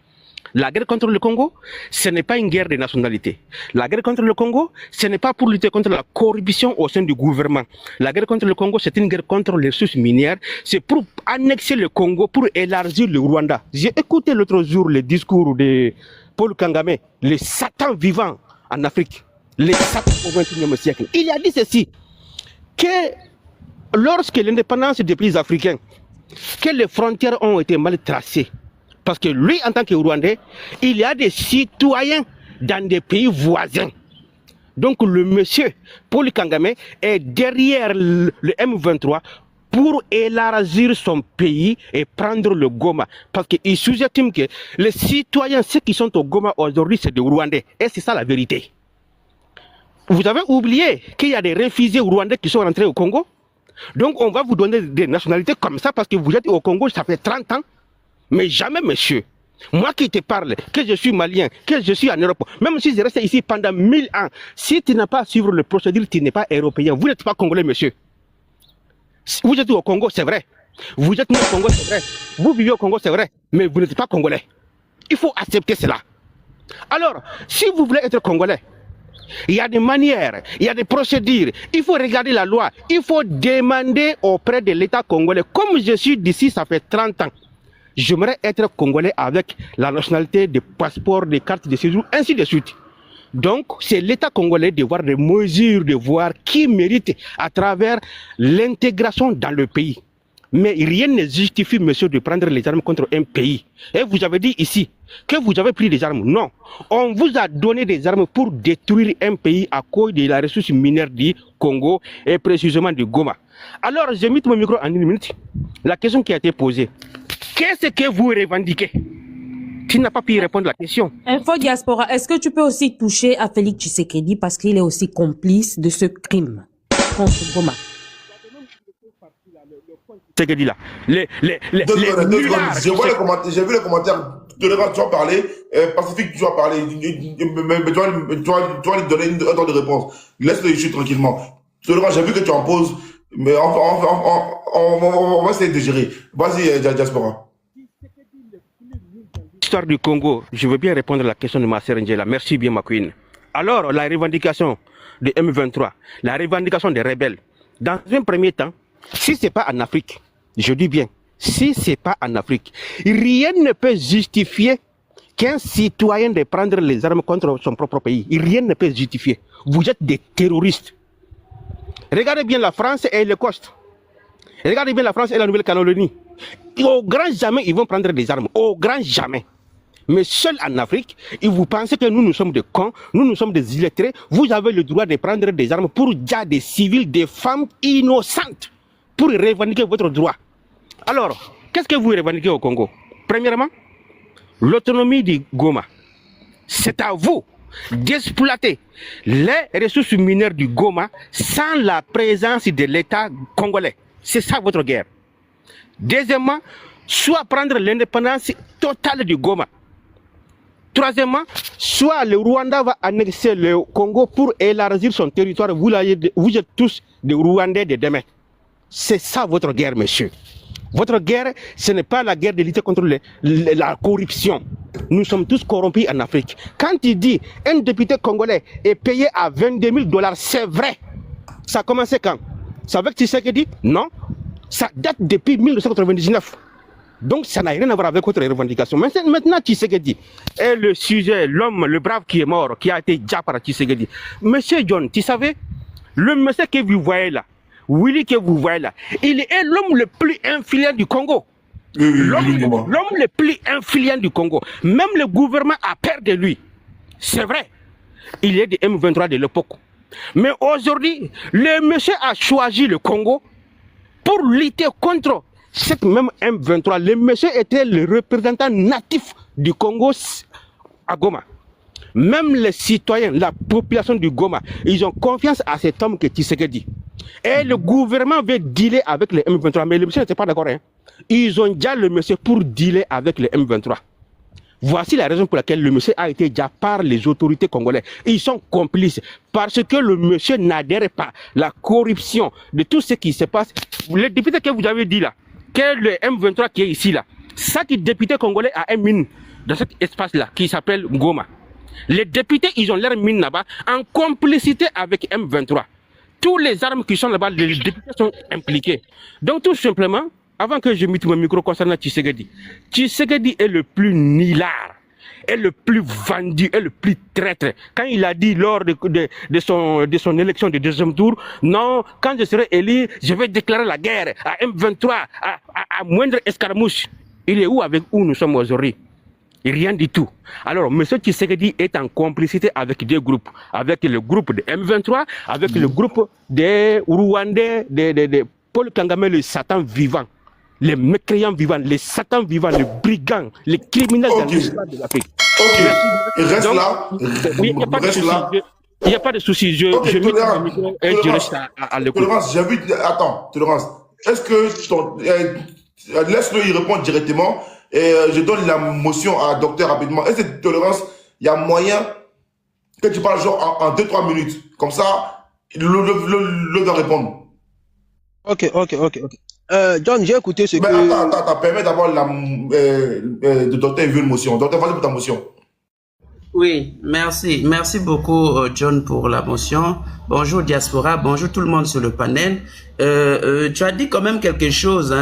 [SPEAKER 9] La guerre contre le Congo, ce n'est pas une guerre de nationalité. La guerre contre le Congo, ce n'est pas pour lutter contre la corruption au sein du gouvernement. La guerre contre le Congo, c'est une guerre contre les ressources minières. C'est pour annexer le Congo, pour élargir le Rwanda. J'ai écouté l'autre jour le discours de Paul Kagame, le Satan vivant en Afrique, le Satan au XXIe siècle. Il a dit ceci, que lorsque l'indépendance des pays africains, que les frontières ont été mal tracées, parce que lui, en tant que Rwandais, il y a des citoyens dans des pays voisins. Donc le monsieur Paul Kagame est derrière le M23 pour élargir son pays et prendre le Goma. Parce qu'il sous-estime que les citoyens, ceux qui sont au Goma aujourd'hui, c'est des Rwandais. Et c'est ça la vérité. Vous avez oublié qu'il y a des réfugiés rwandais qui sont rentrés au Congo. Donc on va vous donner des nationalités comme ça parce que vous êtes au Congo, ça fait 30 ans. Mais jamais, monsieur, moi qui te parle, que je suis malien, que je suis en Europe, même si je reste ici pendant 1000 ans, si tu n'as pas à suivre le procédure, tu n'es pas européen. Vous n'êtes pas congolais, monsieur. Vous êtes au Congo, c'est vrai. Vous êtes né au Congo, c'est vrai. Vous vivez au Congo, c'est vrai. Mais vous n'êtes pas congolais. Il faut accepter cela. Alors, si vous voulez être congolais, il y a des manières, il y a des procédures. Il faut regarder la loi. Il faut demander auprès de l'État congolais. Comme je suis d'ici, ça fait 30 ans. J'aimerais être congolais avec la nationalité, des passeports, des cartes de séjour, ainsi de suite. Donc, c'est l'État congolais de voir des mesures, de voir qui mérite à travers l'intégration dans le pays. Mais rien ne justifie, monsieur, de prendre les armes contre un pays. Et vous avez dit ici que vous avez pris des armes. Non. On vous a donné des armes pour détruire un pays à cause de la ressource minière du Congo et précisément du Goma. Alors, j'ai mis mon micro en une minute. La question qui a été posée. Qu'est-ce que vous revendiquez? Tu n'as pas pu répondre à la question.
[SPEAKER 1] Info Diaspora, est-ce que tu peux aussi toucher à Félix Tshisekedi parce qu'il est aussi complice de ce crime contre Goma?
[SPEAKER 9] Tshisekedi là.
[SPEAKER 3] J'ai vu les commentaires. Tu as parlé. Pacifique, tu as parlé. Mais tu vas lui donner un temps de réponse. Laisse-le ici tranquillement. J'ai vu que tu en poses. Mais on va essayer de gérer. Vas-y, Diaspora.
[SPEAKER 9] L'histoire du Congo, je veux bien répondre à la question de ma sœur Angela. Merci bien, ma queen. Alors, la revendication de M23, la revendication des rebelles, dans un premier temps, si ce n'est pas en Afrique, je dis bien, si ce n'est pas en Afrique, rien ne peut justifier qu'un citoyen de prendre les armes contre son propre pays. Rien ne peut justifier. Vous êtes des terroristes. Regardez bien la France et le Coste. Regardez bien la France et la Nouvelle-Calédonie. Au grand jamais, ils vont prendre des armes. Au grand jamais. Mais seul en Afrique, vous pensez que nous sommes des cons, nous sommes des illettrés. Vous avez le droit de prendre des armes pour déjà des civils, des femmes innocentes, pour revendiquer votre droit. Alors, qu'est-ce que vous revendiquez au Congo? Premièrement, l'autonomie du Goma. C'est à vous d'exploiter les ressources minières du Goma sans la présence de l'État congolais. C'est ça votre guerre. Deuxièmement, soit prendre l'indépendance totale du Goma. Troisièmement, soit le Rwanda va annexer le Congo pour élargir son territoire. Vous êtes tous des Rwandais de demain. C'est ça votre guerre, monsieur. Votre guerre, ce n'est pas la guerre de lutter contre la corruption. Nous sommes tous corrompus en Afrique. Quand il dit un député congolais est payé à 22 000 $, c'est vrai. Ça a commencé quand? C'est avec Tshisekedi? Non. Ça date depuis 1999. Donc ça n'a rien à voir avec votre revendication. Maintenant Tshisekedi est le sujet, l'homme, le brave qui est mort, qui a été déjà par Tshisekedi. Monsieur John, tu savais, le monsieur que vous voyez là, Willy que vous voyez là, il est l'homme le plus influent du Congo. L'homme le plus influent du Congo. Même le gouvernement a peur de lui. C'est vrai. Il est des M23 de l'époque. Mais aujourd'hui, le monsieur a choisi le Congo pour lutter contre cette même M23. Le monsieur était le représentant natif du Congo à Goma. Même les citoyens, la population du Goma, ils ont confiance à cet homme que Tshisekedi. Et le gouvernement veut dealer avec les M23, mais le monsieur n'était pas d'accord. Hein. Ils ont déjà le monsieur pour dealer avec les M23. Voici la raison pour laquelle le monsieur a été déjà par les autorités congolaises. Ils sont complices parce que le monsieur n'adhère pas à la corruption de tout ce qui se passe. Le député que vous avez dit là, que le M23 qui est ici là, chaque député congolais a une mine dans cet espace-là qui s'appelle Goma. Les députés, ils ont leur mine là-bas en complicité avec M23. Tous les armes qui sont là-bas, les députés sont impliqués. Donc tout simplement, avant que je mette mon micro concernant Tshisekedi, Tshisekedi est le plus nilard, est le plus vendu, est le plus traître. Quand il a dit lors de son élection de deuxième tour, non, quand je serai élu, je vais déclarer la guerre à M23, à moindre escarmouche. Il est où avec où nous sommes aujourd'hui? Rien du tout. Alors, M. Tshisekedi est en complicité avec deux groupes. Avec le groupe de M23, avec le groupe des Rwandais, de Paul Kagame, le Satan vivant. Les mécréants vivants, les satans vivants, les brigands, les criminels de l'histoire de l'Afrique.
[SPEAKER 3] Ok, et reste
[SPEAKER 9] donc,
[SPEAKER 3] là.
[SPEAKER 9] Oui, il n'y a pas de souci. Il n'y a pas de souci. Je mets mon micro et je reste à l'écoute.
[SPEAKER 3] Tolérance, j'ai vu. Attends, Tolérance. Est-ce que. Laisse-le y répondre directement. Et je donne la motion à docteur rapidement. Est-ce que Tolérance, il y a moyen que tu parles genre en 2-3 minutes. Comme ça, le doit répondre.
[SPEAKER 10] Ok. John, j'ai écouté ce que...
[SPEAKER 3] Attends, permets d'abord le docteur veut une motion. Docteur, vas-y pour ta motion.
[SPEAKER 11] Oui, merci. Merci beaucoup, John, pour la motion. Bonjour, Diaspora. Bonjour tout le monde sur le panel. Tu as dit quand même quelque chose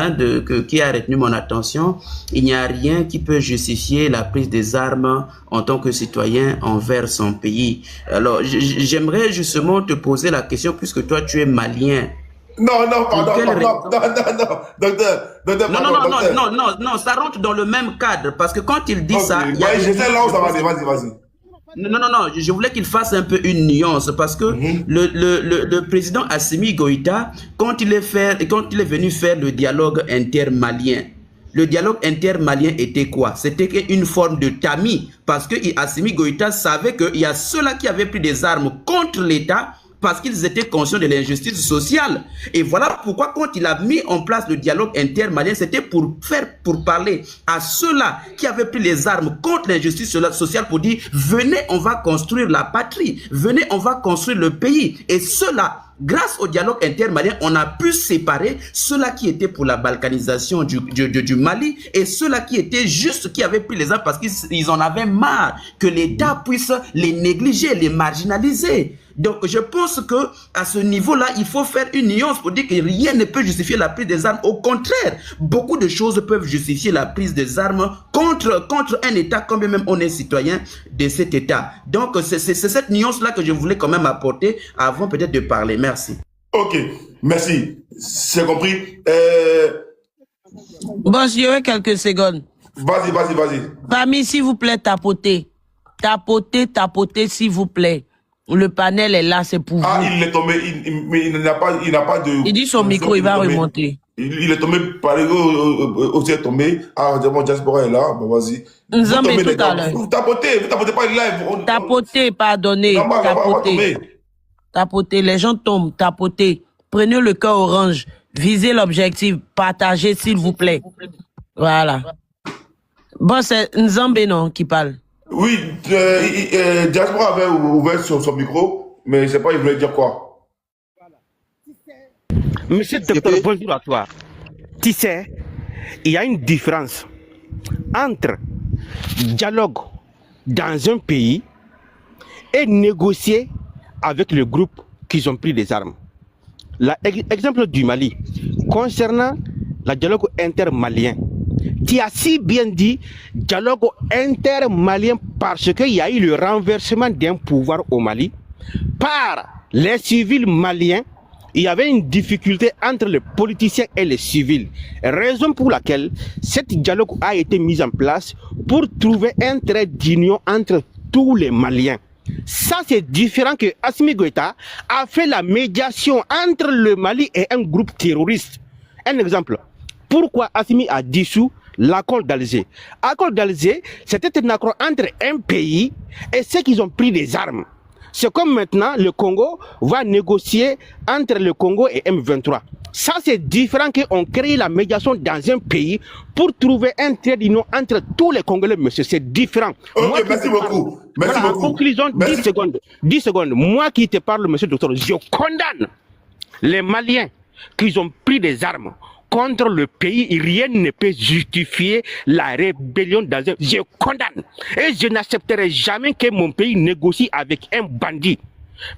[SPEAKER 11] qui a retenu mon attention. Il n'y a rien qui peut justifier la prise des armes en tant que citoyen envers son pays. Alors, j'aimerais justement te poser la question, puisque toi, tu es malien.
[SPEAKER 3] Non, docteur.
[SPEAKER 11] Non, ça rentre dans le même cadre, parce que quand il dit ça...
[SPEAKER 3] Je sais là où ça va aller, vas-y.
[SPEAKER 11] Non, je voulais qu'il fasse un peu une nuance, parce que le président Assimi Goïta, quand il est venu faire le dialogue intermalien, le dialogue intermalien était quoi? C'était une forme de tamis, parce que Assimi Goïta savait qu'il y a ceux-là qui avaient pris des armes contre l'État, parce qu'ils étaient conscients de l'injustice sociale. Et voilà pourquoi quand il a mis en place le dialogue intermalien, c'était pour parler à ceux-là qui avaient pris les armes contre l'injustice sociale pour dire, venez, on va construire la patrie, venez, on va construire le pays. Et ceux-là, grâce au dialogue intermalien, on a pu séparer ceux-là qui étaient pour la balkanisation du Mali et ceux-là qui étaient juste, qui avaient pris les armes parce qu'ils en avaient marre que l'État puisse les négliger, les marginaliser. Donc je pense que à ce niveau-là, il faut faire une nuance pour dire que rien ne peut justifier la prise des armes. Au contraire, beaucoup de choses peuvent justifier la prise des armes contre un État, quand même on est citoyen de cet État. Donc c'est cette nuance-là que je voulais quand même apporter avant peut-être de parler. Merci.
[SPEAKER 3] Ok, merci. C'est compris.
[SPEAKER 8] Bon, s'il y avait quelques secondes.
[SPEAKER 3] Vas-y.
[SPEAKER 8] Parmi, s'il vous plaît, tapotez. Tapotez, s'il vous plaît. Le panel est là, c'est pour vous.
[SPEAKER 3] Ah, il est tombé, mais il n'a pas de...
[SPEAKER 8] Il dit son micro, il va remonter.
[SPEAKER 3] Il est tombé, par exemple, aussi est tombé. Ah, mon diaspora est là, bon, vas-y.
[SPEAKER 8] Nous en mettons tout à l'heure.
[SPEAKER 3] Vous tapotez pas le live.
[SPEAKER 8] Tapotez, pardonnez. Tapotez, les gens tombent, tapotez. Prenez le cœur orange, visez l'objectif, partagez, s'il vous plaît. Voilà. Bon, c'est Nzambe, non, qui parle.
[SPEAKER 3] Oui, Diaspora avait ouvert son micro, mais je ne sais pas, il voulait dire quoi.
[SPEAKER 9] Monsieur le docteur, bonjour à toi. Tu sais, il y a une différence entre dialogue dans un pays et négocier avec le groupe qui ont pris des armes. L'exemple du Mali, concernant le dialogue intermalien, tu as si bien dit dialogue intermalien parce qu'il y a eu le renversement d'un pouvoir au Mali par les civils maliens. Il y avait une difficulté entre les politiciens et les civils, raison pour laquelle ce dialogue a été mis en place pour trouver un trait d'union entre tous les Maliens. Ça, c'est différent que Assimi Goïta a fait la médiation entre le Mali et un groupe terroriste. Un exemple, pourquoi Assimi a dissous l'accord d'Alger? L'accord d'Alger, c'était un accord entre un pays et ceux qui ont pris des armes. C'est comme maintenant, le Congo va négocier entre le Congo et M23. Ça, c'est différent qu'on crée la médiation dans un pays pour trouver un trait d'union entre tous les Congolais, monsieur. C'est différent.
[SPEAKER 3] Ok,
[SPEAKER 9] moi,
[SPEAKER 3] merci beaucoup. Merci beaucoup.
[SPEAKER 9] En conclusion, 10 secondes. Moi qui te parle, monsieur le docteur, je condamne les Maliens qui ont pris des armes contre le pays. Rien ne peut justifier la rébellion dans un... Je condamne. Et je n'accepterai jamais que mon pays négocie avec un bandit.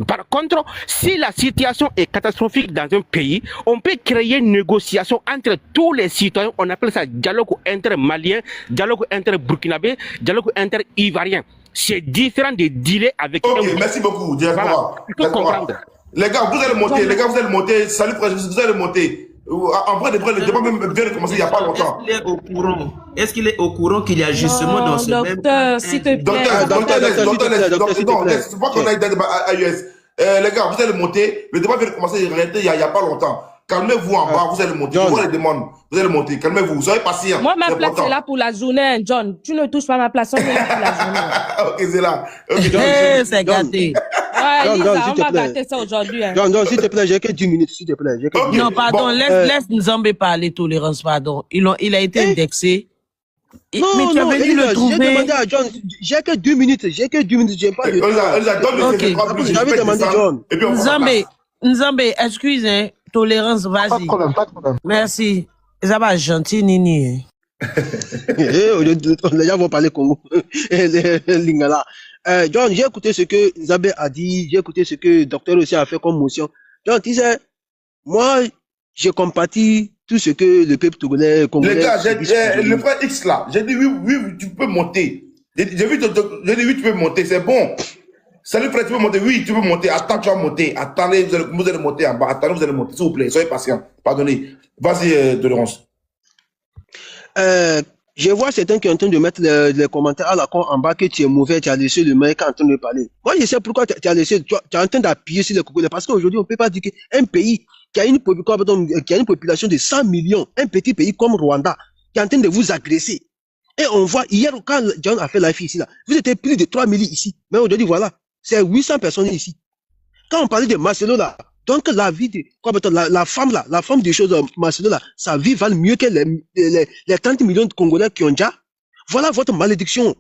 [SPEAKER 9] Par contre, si la situation est catastrophique dans un pays, on peut créer une négociation entre tous les citoyens. On appelle ça dialogue inter-malien, dialogue inter-burkinabé, dialogue inter-ivoirien. C'est différent de dealer avec...
[SPEAKER 3] Ok, merci beaucoup, Diaspora.
[SPEAKER 9] Voilà.
[SPEAKER 3] Les gars, vous allez monter. Salut, frère, vous allez monter. En vrai, le débat même vient de commencer il n'y a pas longtemps.
[SPEAKER 11] Est-ce qu'il est au courant qu'il y a justement dans ce même...
[SPEAKER 1] Docteur, s'il te plaît.
[SPEAKER 3] Docteur, c'est pas qu'on a eu des débats à US. Les gars, vous allez monter. Le débat vient de commencer il n'y a pas longtemps. Calmez-vous en bas, vous allez monter. Je vois les demandes. Vous allez monter. Calmez-vous. Soyez patient.
[SPEAKER 1] Moi, ma place est là pour la journée, John. Tu ne touches pas ma place, on est là pour la journée.
[SPEAKER 3] Ok, c'est là.
[SPEAKER 8] C'est gâté.
[SPEAKER 1] Ouais, Lisa, on va gâter ça aujourd'hui.
[SPEAKER 10] John, s'il te plaît, j'ai que 10 minutes, s'il te plaît.
[SPEAKER 8] Non, pardon, laisse Nzambe parler, tolérance, pardon. Il a été indexé.
[SPEAKER 10] Non, mais tu as venu le trouver. J'ai demandé à John, j'ai que 2 minutes, j'ai pas de temps. J'avais demandé à John.
[SPEAKER 8] Nzambe, excuse, hein, tolérance, vas-y.
[SPEAKER 5] Pas de problème.
[SPEAKER 8] Merci. Ça va gentil, Nini.
[SPEAKER 10] Les gens vont parler Congo. Lingala. John, j'ai écouté ce que Nzambe a dit, j'ai écouté ce que le docteur aussi a fait comme motion. John, tu sais, moi, je compatis tout ce que le peuple togolais, congolais...
[SPEAKER 3] Les gars, le frère X là, j'ai dit oui, tu peux monter. J'ai dit oui, tu peux monter, c'est bon. Salut frère, tu peux monter, oui, tu peux monter. Attends, tu vas monter. Attendez, vous allez monter en bas. Attendez, vous allez monter, s'il vous plaît. Soyez patient. Pardonnez. Vas-y, Tolérance.
[SPEAKER 10] Je vois certains qui sont en train de mettre les commentaires à la con en bas que tu es mauvais, tu as laissé le mec en train de parler. Moi, je sais pourquoi tu as laissé, tu es en train d'appuyer sur les Congolais. Parce qu'aujourd'hui, on ne peut pas dire qu'un pays qui a une population de 100 millions, un petit pays comme Rwanda, qui est en train de vous agresser. Et on voit, hier, quand John a fait live ici, là, vous étiez plus de 3 millions ici. Mais aujourd'hui, voilà, c'est 800 personnes ici. Quand on parlait de Marcelo, là, donc la vie de, la femme des choses, Marcelo, là, sa vie valent mieux que les 30 millions de Congolais qui ont déjà. Voilà votre malédiction.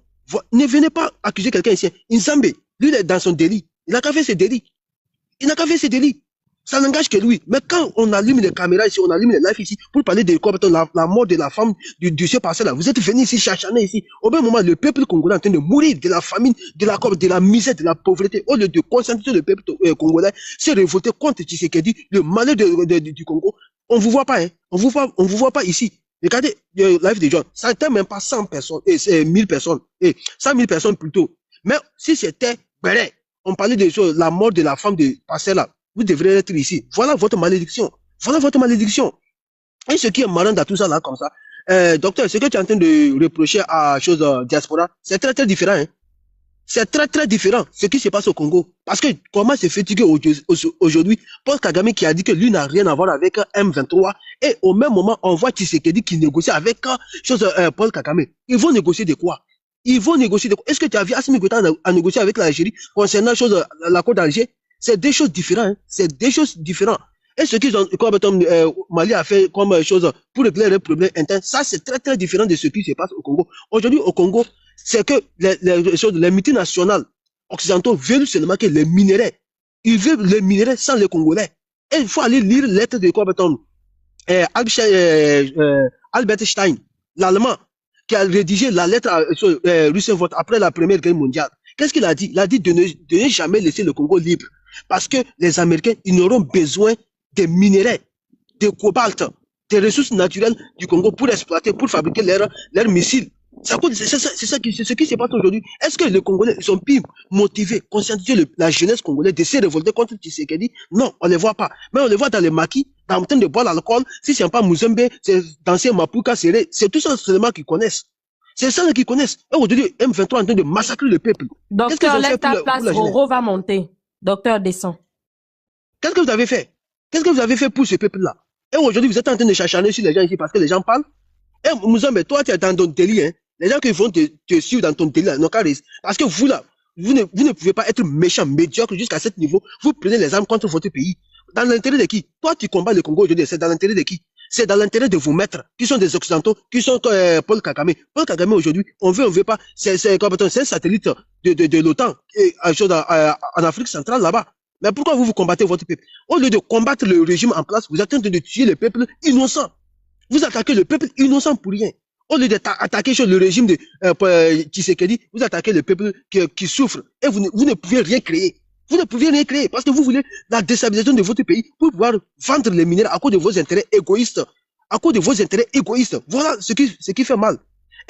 [SPEAKER 10] Ne venez pas accuser quelqu'un ici. Nzambe, lui, il est dans son délit. Il n'a qu'à faire ses délits. Ça n'engage que lui. Mais quand on allume les caméras ici, on allume les lives ici, pour parler de la mort de la femme de ce passé-là, vous êtes venus ici, chachaner ici. Au même moment, le peuple congolais est en train de mourir de la famine, de la misère, de la pauvreté. Au lieu de concentrer le peuple congolais, c'est révolté contre Tshisekedi, le malheur du Congo. On vous voit pas, hein. On vous voit pas ici. Regardez le live de John. Ça n'était même pas 100 personnes, 1000 personnes, 100 000 personnes plutôt. Mais si c'était, on parlait de choses, la mort de la femme de passé là. vous devrez être ici. Voilà votre malédiction. Voilà votre malédiction. Et ce qui est marrant dans tout ça là, comme ça, docteur, ce que tu es en train de reprocher à chose diaspora, c'est très très différent. Hein. C'est très très différent ce qui se passe au Congo. Parce que comment se fait-il qu'aujourd'hui, Paul Kagame qui a dit que lui n'a rien à voir avec M23, et au même moment, on voit Tshisekedi qui négocie avec Paul Kagame. Ils vont négocier de quoi? Ils vont négocier de quoi? Est-ce que tu as vu Assimi Goïta à négocier avec l'Algérie concernant l'accord d'Alger? C'est des choses différentes. Hein. C'est des choses différentes. Et ce qu'ils ont, comme Mali a fait comme chose pour régler les problèmes internes, ça c'est très très différent de ce qui se passe au Congo. Aujourd'hui au Congo, c'est que les multinationales occidentaux veulent seulement que les minéraux, ils veulent les minéraux sans les Congolais. Et il faut aller lire la lettre de Albert Stein, l'Allemand, qui a rédigé la lettre à Roosevelt après la Première Guerre mondiale. Qu'est-ce qu'il a dit? Il a dit de ne jamais laisser le Congo libre. Parce que les Américains, ils n'auront besoin des minéraux, de cobalt, des ressources naturelles du Congo pour exploiter, pour fabriquer leurs missiles. C'est ce qui se passe aujourd'hui. Est-ce que les Congolais sont plus motivés, conscientiser la jeunesse congolaise de se révolter contre Tshisekedi? Non, on ne les voit pas. Mais on les voit dans les maquis, en train de boire l'alcool. Si c'est pas Muzembe, c'est danser Mapuka, c'est tout ça seulement qu'ils connaissent. C'est ça qu'ils connaissent. Et aujourd'hui, M23 est en train de massacrer le peuple.
[SPEAKER 1] Docteur, lève ta place, Roro va monter. Docteur, descend.
[SPEAKER 10] Qu'est-ce que vous avez fait? Qu'est-ce que vous avez fait pour ce peuple-là? Et aujourd'hui, vous êtes en train de chacharner sur les gens ici parce que les gens parlent. Et Muzembe, toi, tu es dans ton délit, hein. Les gens qui vont te suivre dans ton délit, parce que vous là, vous ne pouvez pas être méchant, médiocre jusqu'à ce niveau. Vous prenez les armes contre votre pays. Dans l'intérêt de qui? Toi, tu combats le Congo aujourd'hui, c'est dans l'intérêt de qui? C'est dans l'intérêt de vos maîtres, qui sont des Occidentaux, qui sont Paul Kagame. Paul Kagame aujourd'hui, on veut pas, c'est un satellite de l'OTAN en Afrique centrale là-bas. Mais pourquoi vous combattez votre peuple? Au lieu de combattre le régime en place, vous êtes en train de tuer le peuple innocent. Vous attaquez le peuple innocent pour rien. Au lieu d'attaquer le régime de Tshisekedi, vous attaquez le peuple qui souffre. Et vous ne pouvez rien créer. Vous ne pouvez rien créer parce que vous voulez la déstabilisation de votre pays pour pouvoir vendre les minéraux à cause de vos intérêts égoïstes. À cause de vos intérêts égoïstes. Voilà ce qui fait mal.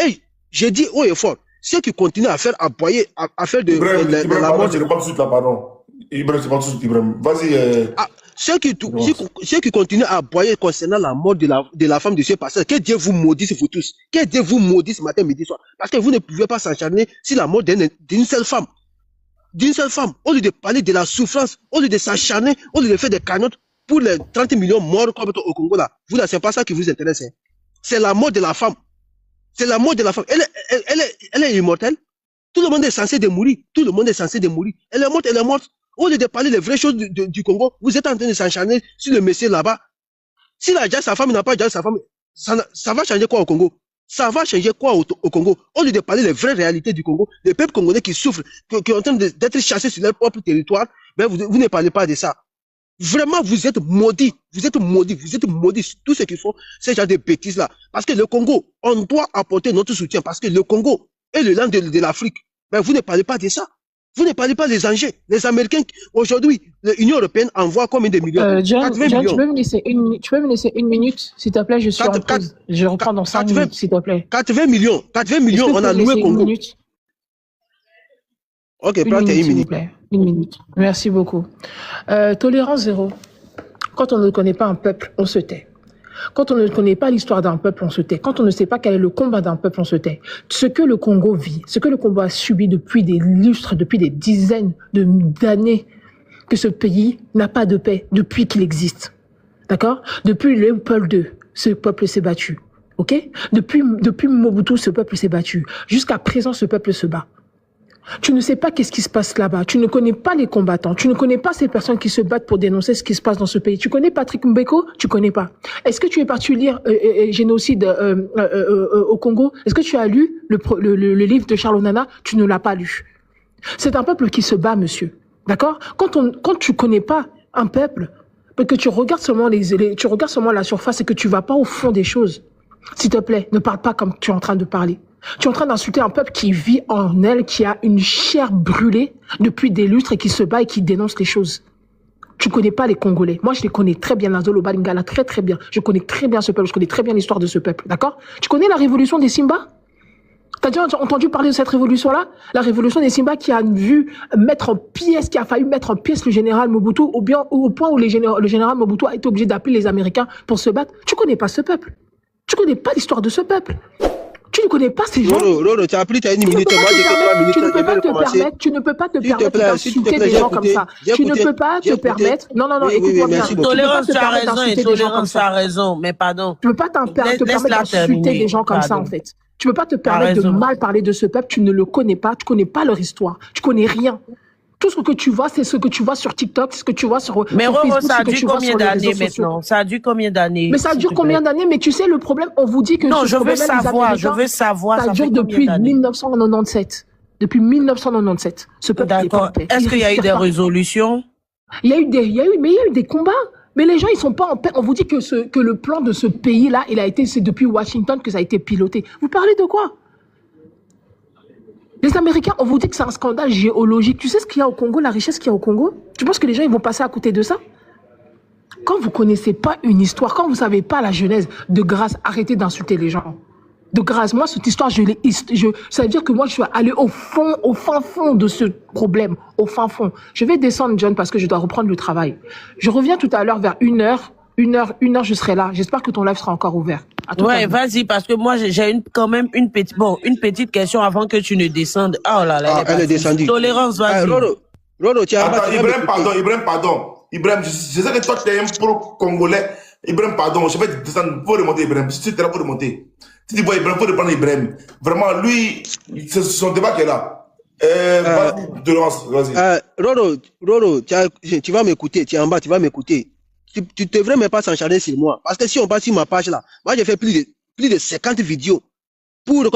[SPEAKER 10] Et j'ai dit haut et fort, ceux qui continuent à faire aboyer, à faire de la mort...
[SPEAKER 3] Je ne pas tout de suite là, pardon. Ibrahim, c'est pas tout de suite, Ibrahim. Vas-y.
[SPEAKER 10] Ceux qui continuent à aboyer concernant la mort de la femme de ce pasteur, que Dieu vous maudisse vous tous. Que Dieu vous maudisse matin, midi, soir. Parce que vous ne pouvez pas s'acharner sur la mort d'une seule femme. D'une seule femme. Au lieu de parler de la souffrance, au lieu de s'acharner, au lieu de faire des cagnottes pour les 30 millions morts comme au Congo là. Vous là, c'est pas ça qui vous intéresse. Hein. C'est la mort de la femme. C'est la mort de la femme. Elle est immortelle. Tout le monde est censé de mourir. Tout le monde est censé de mourir. Elle est morte, elle est morte. Au lieu de parler des vraies choses du Congo, vous êtes en train de s'encharner sur le monsieur là-bas. S'il a déjà sa femme, il n'a pas déjà sa femme, ça va changer quoi au Congo? Ça va changer quoi au Congo? Au lieu de parler des vraies réalités du Congo, les peuples congolais qui souffrent, qui sont en train d'être chassés sur leur propre territoire, ben vous ne parlez pas de ça. Vraiment, vous êtes maudits. Vous êtes maudits. Vous êtes maudits. Tout ce qu'il faut, c'est genre de bêtises-là. Parce que le Congo, on doit apporter notre soutien. Parce que le Congo est le land de l'Afrique. Ben vous ne parlez pas de ça. Vous ne parlez pas des enjeux. Les Américains, aujourd'hui, l'Union européenne envoie combien de millions?
[SPEAKER 12] John, tu peux me laisser une minute, s'il te plaît, je suis en pause. Je reprends dans 5 minutes, s'il te plaît.
[SPEAKER 10] 80 millions, on a loué Congo. Ok, prends tes 1 minute.
[SPEAKER 12] 1 minute. Merci beaucoup. Tolérance zéro. Quand on ne connaît pas un peuple, on se tait. Quand on ne connaît pas l'histoire d'un peuple, on se tait. Quand on ne sait pas quel est le combat d'un peuple, on se tait. Ce que le Congo vit, ce que le Congo a subi depuis des lustres, depuis des dizaines d'années, que ce pays n'a pas de paix depuis qu'il existe. D'accord? Depuis Léopold II, ce peuple s'est battu. Ok? Depuis Mobutu, ce peuple s'est battu. Jusqu'à présent, ce peuple se bat. Tu ne sais pas qu'est-ce qui se passe là-bas. Tu ne connais pas les combattants. Tu ne connais pas ces personnes qui se battent pour dénoncer ce qui se passe dans ce pays. Tu connais Patrick Mbeko? Tu connais pas. Est-ce que tu es parti lire Génocide au Congo? Est-ce que tu as lu le livre de Charles Onana? Tu ne l'as pas lu. C'est un peuple qui se bat, monsieur. D'accord? Quand tu connais pas un peuple, que tu regardes seulement tu regardes seulement la surface et que tu vas pas au fond des choses, s'il te plaît, ne parle pas comme tu es en train de parler. Tu es en train d'insulter un peuple qui vit en elle, qui a une chair brûlée depuis des lustres et qui se bat et qui dénonce les choses. Tu connais pas les Congolais. Moi, je les connais très bien, Nazolo Balingala, très très bien. Je connais très bien ce peuple, je connais très bien l'histoire de ce peuple, d'accord? Tu connais la révolution des Simba? T'as déjà entendu parler de cette révolution-là? La révolution des Simba qui a vu mettre en pièces, qui a failli mettre en pièces le général Mobutu, au point où le général Mobutu a été obligé d'appeler les Américains pour se battre. Tu connais pas ce peuple. Tu connais pas l'histoire de ce peuple. Tu ne connais pas ces gens.
[SPEAKER 10] Roro, tu as pris une minute, moi j'ai fait 3 minutes.
[SPEAKER 12] Tu ne peux pas te permettre d'insulter des gens comme ça. Tu ne peux pas te permettre. Non, écoute-moi bien.
[SPEAKER 2] Tolérance, tu as raison, Tolérance, tu as raison, mais pardon.
[SPEAKER 12] Tu ne peux pas te permettre d'insulter des gens comme ça, en fait. Tu ne peux pas te permettre de mal parler de ce peuple. Tu ne le connais pas. Tu ne connais pas leur histoire. Tu ne connais rien. Tout ce que tu vois, c'est ce que tu vois sur TikTok, ce que tu vois sur
[SPEAKER 2] mais
[SPEAKER 12] Facebook.
[SPEAKER 2] Mais ça a dû combien d'années maintenant? Ça a dû combien d'années?
[SPEAKER 12] Mais ça dure combien d'années? Mais tu sais, le problème, on vous dit que
[SPEAKER 2] non, je veux savoir.
[SPEAKER 12] Ça dure depuis 1997. Depuis 1997. Ce peuple est pas en paix.
[SPEAKER 2] Est-ce qu'il y a eu des résolutions?
[SPEAKER 12] Il y a eu des combats. Mais les gens, ils sont pas en paix. On vous dit que le plan de ce pays-là, c'est depuis Washington que ça a été piloté. Vous parlez de quoi? Les Américains, on vous dit que c'est un scandale géologique. Tu sais ce qu'il y a au Congo, la richesse qu'il y a au Congo? Tu penses que les gens ils vont passer à côté de ça? Quand vous connaissez pas une histoire, quand vous savez pas la genèse, de grâce, arrêtez d'insulter les gens. De grâce, moi, cette histoire, ça veut dire que moi, je suis allé au fin fond de ce problème, au fin fond. Je vais descendre, John, parce que je dois reprendre le travail. Je reviens tout à l'heure vers 1h, je serai là. J'espère que ton live sera encore ouvert.
[SPEAKER 2] Ouais, vas-y, parce que moi, j'ai quand même une petite question avant que tu ne descendes. Oh là là,
[SPEAKER 10] elle est descendue.
[SPEAKER 2] Tolérance, vas-y.
[SPEAKER 10] Roro, tu as...
[SPEAKER 3] Attends, Ibrahim, pardon. Ibrahim, je sais que toi, tu es un pro-congolais. Ibrahim, pardon, je vais te descendre. Faut remonter, Ibrahim. Si tu es là pour remonter. Si tu vois Ibrahim, faut reprendre Ibrahim. Vraiment, lui, c'est son débat qui est là. Tolérance, vas-y.
[SPEAKER 10] Roro, tu vas m'écouter. Tu es en bas, tu vas m'écouter. Tu devrais même pas s'encharner sur moi. Parce que si on passe sur ma page là, moi j'ai fait plus de 50 vidéos pour le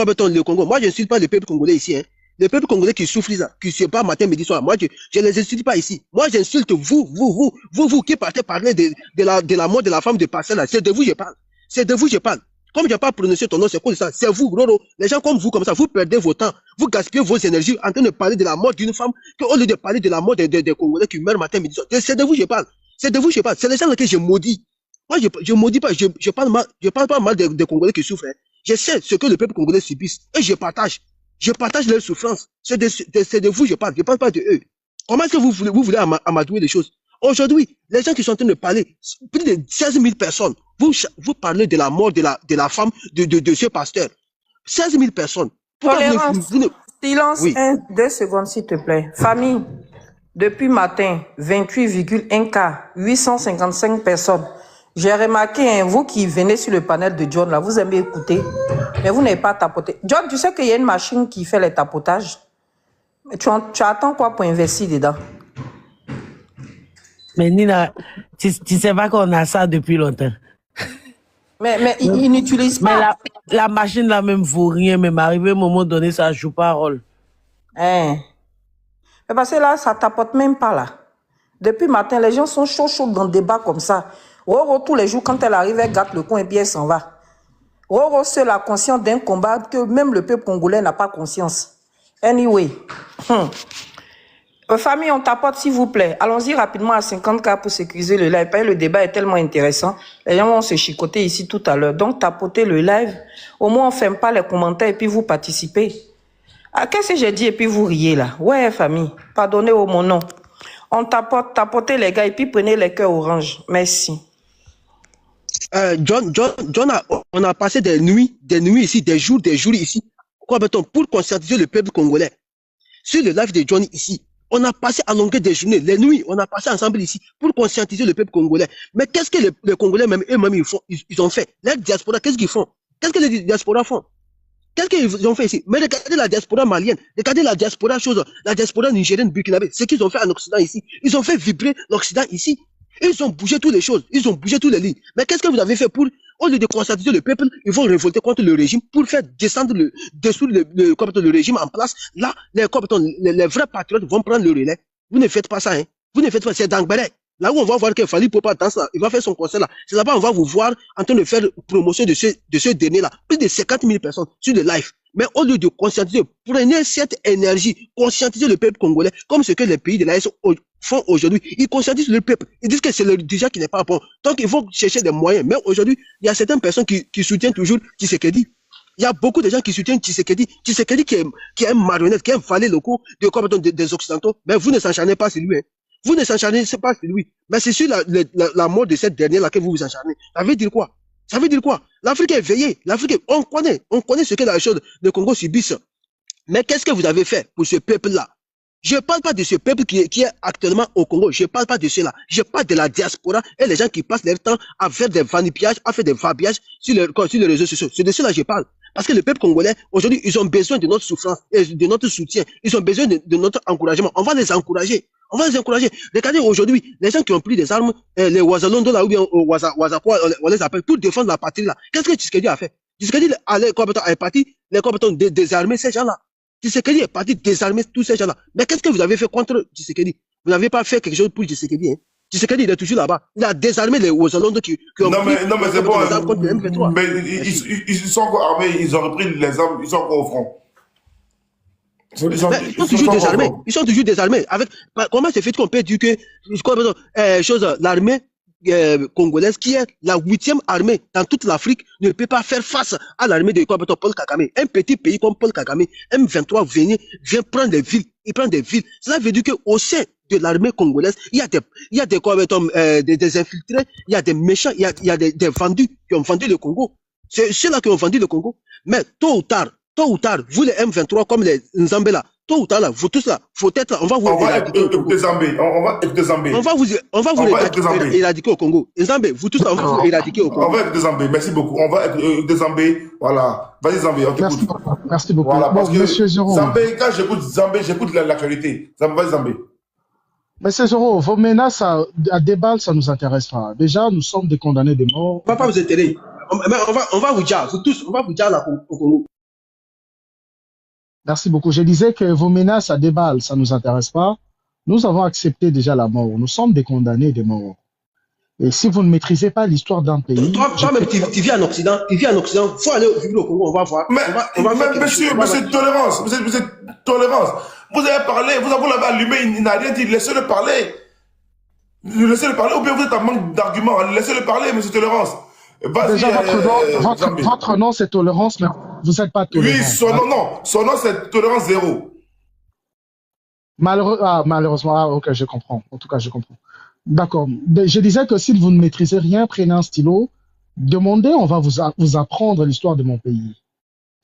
[SPEAKER 10] Congo. Moi je n'insulte pas le peuple congolais ici. Hein. Le peuple congolais qui souffre là, qui se bat matin, midi, soir. Moi je ne les insulte pas ici. Moi j'insulte vous qui partez parler de la mort de la femme de Parcelle là. C'est de vous je parle. C'est de vous je parle. Comme je n'ai pas prononcé ton nom, c'est quoi ça? C'est vous, Roro. Les gens comme vous, comme ça, vous perdez vos temps. Vous gaspillez vos énergies en train de parler de la mort d'une femme, au lieu de parler de la mort des Congolais qui meurent matin, midi, soir. C'est de vous je parle. C'est de vous je parle. C'est les gens que je maudis. Moi, je maudis pas. Je parle pas mal des Congolais qui souffrent. Hein. Je sais ce que le peuple congolais subisse. Et je partage. Je partage leurs souffrances. C'est de vous je parle. Je parle pas de eux. Comment est-ce que vous voulez amadouer les choses? Aujourd'hui, les gens qui sont en train de parler, plus de 16 000 personnes, vous parlez de la mort de la femme de ce pasteur. 16 000 personnes.
[SPEAKER 6] Silence, oui. 2 secondes s'il te plaît. Famille, depuis matin, 28,1 cas, 855 personnes. J'ai remarqué, vous qui venez sur le panel de John, là, vous aimez écouter, mais vous n'avez pas tapoté. John, tu sais qu'il y a une machine qui fait les tapotages. Tu attends quoi pour investir dedans?
[SPEAKER 2] Mais Nina, tu sais pas qu'on a ça depuis longtemps.
[SPEAKER 6] Mais ils n'utilisent pas.
[SPEAKER 2] Mais la machine là même vaut rien, même arrivé à un moment donné, ça joue pas rôle.
[SPEAKER 6] Mais parce que là, ça tapote même pas là. Depuis matin, les gens sont chauds dans le débat comme ça. Roro, tous les jours, quand elle arrive, elle gâte le coin et puis elle s'en va. Roro, c'est la conscience d'un combat que même le peuple congolais n'a pas conscience. Anyway. Famille, on tapote s'il vous plaît. Allons-y rapidement à 50K pour sécuriser le live. Le débat est tellement intéressant. Les gens vont se chicoter ici tout à l'heure. Donc, tapotez le live. Au moins, on ne ferme pas les commentaires et puis vous participez. Ah, qu'est-ce que j'ai dit et puis vous riez là? Ouais, famille. Pardonnez au mon nom. On tapotez les gars et puis prenez les cœurs orange. Merci.
[SPEAKER 10] John, on a passé des nuits ici, des jours ici. Quoi, pour conscientiser le peuple congolais. Sur le live de John ici. On a passé à longueur des journées, les nuits, on a passé ensemble ici pour conscientiser le peuple congolais. Mais qu'est-ce que les Congolais eux-mêmes ils ont fait? Les diasporas, qu'est-ce qu'ils font? Qu'est-ce que les diasporas font? Qu'est-ce qu'ils ont fait ici? Mais regardez la diaspora malienne, regardez la diaspora nigérienne, burkinabé, ce qu'ils ont fait en Occident ici. Ils ont fait vibrer l'Occident ici. Ils ont bougé toutes les choses, ils ont bougé toutes les lignes. Mais qu'est-ce que vous avez fait pour, au lieu de conscientiser le peuple, ils vont révolter contre le régime pour faire descendre le régime en place. Là, les vrais patriotes vont prendre le relais. Vous ne faites pas ça, hein. Vous ne faites pas, c'est Dangbele. Là où on va voir que Fally Ipupa danse là, il va faire son concert là. C'est là-bas on va vous voir en train de faire promotion de ce dernier là. Plus de 50 000 personnes sur le live. Mais au lieu de conscientiser, prenez cette énergie, conscientiser le peuple congolais, comme ce que les pays de l'AES font aujourd'hui. Ils conscientisent le peuple. Ils disent que c'est le dirigeant qui n'est pas bon. Donc, il faut chercher des moyens. Mais aujourd'hui, il y a certaines personnes qui soutiennent toujours Tshisekedi. Il y a beaucoup de gens qui soutiennent Tshisekedi. Tshisekedi qui est un marionnette, qui est un valet locaux des Occidentaux. Mais vous ne s'encharnez pas sur lui. Hein. Vous ne s'encharnez pas sur lui. Mais c'est sur la mort de cette dernière laquelle vous vous encharnez. Ça veut dire quoi? Ça veut dire quoi? L'Afrique est éveillée. On connaît ce que la chose de Congo subisse. Mais qu'est-ce que vous avez fait pour ce peuple-là? Je ne parle pas de ce peuple qui est actuellement au Congo. Je ne parle pas de cela. Je parle de la diaspora et les gens qui passent leur temps à faire des vanipiages, à faire des fabiages sur les réseaux sociaux. C'est de cela que je parle. Parce que le peuple congolais, aujourd'hui, ils ont besoin de notre souffrance et de notre soutien. Ils ont besoin de notre encouragement. On va les encourager. On va les encourager. Regardez aujourd'hui, les gens qui ont pris des armes, les Ouazalondo là, ou bien Ouazapoa, on les appelle, pour défendre la patrie là. Qu'est-ce que Tshisekedi a fait? Tshisekedi est parti, les compétents désarmer ces gens-là. Tshisekedi est parti désarmer tous ces gens-là. Mais qu'est-ce que vous avez fait contre Tshisekedi? Vous n'avez pas fait quelque chose pour Tshisekedi, hein? Tshisekedi, il est toujours là-bas. Il a désarmé les Ouazalondo qui ont pris
[SPEAKER 3] non, mais c'est bon.
[SPEAKER 10] les armes contre le M23.
[SPEAKER 3] Mais ils sont encore armés, ils ont repris les armes, ils sont encore au front.
[SPEAKER 10] Ils sont toujours désarmés. Ils sont toujours désarmés. Comment c'est fait qu'on peut dire que l'armée congolaise, qui est la 8e armée dans toute l'Afrique, ne peut pas faire face à l'armée de Paul Kagame. Un petit pays comme Paul Kagame, M23 vient prendre des villes. Il prend des villes. Cela veut dire qu'au sein de l'armée congolaise, il y a des infiltrés, il y a des méchants, il y a des vendus qui ont vendu le Congo. C'est ceux-là qui ont vendu le Congo. Mais tôt ou tard, vous les M23 comme les Nzambé là, tôt ou tard là, vous tous là, peut-être on va vous éradiquer.
[SPEAKER 3] On va écouter Zambé.
[SPEAKER 10] On va vous éradiquer au Congo. Nzambé, vous tous là, on va vous éradiquer au Congo.
[SPEAKER 3] On va écouter Zambé. Merci beaucoup. On va écouter Zambé. Voilà. Vas-y Zambé, on t'écoute.
[SPEAKER 5] Merci beaucoup.
[SPEAKER 3] Voilà, parce que
[SPEAKER 5] Monsieur Zoro.
[SPEAKER 3] Zambé, quand j'écoute Zambé, j'écoute l'actualité. Vas-y Zambé.
[SPEAKER 5] Monsieur Zoro, vos menaces à déballe, ça ne nous intéresse pas. Déjà, nous sommes des condamnés de mort.
[SPEAKER 10] On va pas vous intéresser. On va vous dire, vous tous, on va vous dire là au Congo.
[SPEAKER 5] Merci beaucoup. Je disais que vos menaces à des balles, ça ne nous intéresse pas. Nous avons accepté déjà la mort. Nous sommes des condamnés de mort. Et si vous ne maîtrisez pas l'histoire d'un pays...
[SPEAKER 10] Toi-même, tu vis en Occident. Il faut aller vivre au Congo, on va voir.
[SPEAKER 3] Monsieur Tolérance, vous êtes Tolérance. Vous avez parlé, vous l'avez allumé, il n'a rien dit. Laissez-le parler. Laissez-le parler, ou bien vous êtes en manque d'arguments. Laissez-le parler, monsieur Tolérance.
[SPEAKER 5] Déjà, votre nom, c'est Tolérance, mais vous n'êtes pas tolérant.
[SPEAKER 3] Oui, son nom, c'est Tolérance 0.
[SPEAKER 5] Malheureusement, ok, je comprends. En tout cas, je comprends. D'accord. Je disais que si vous ne maîtrisez rien, prenez un stylo, demandez, on va vous apprendre l'histoire de mon pays.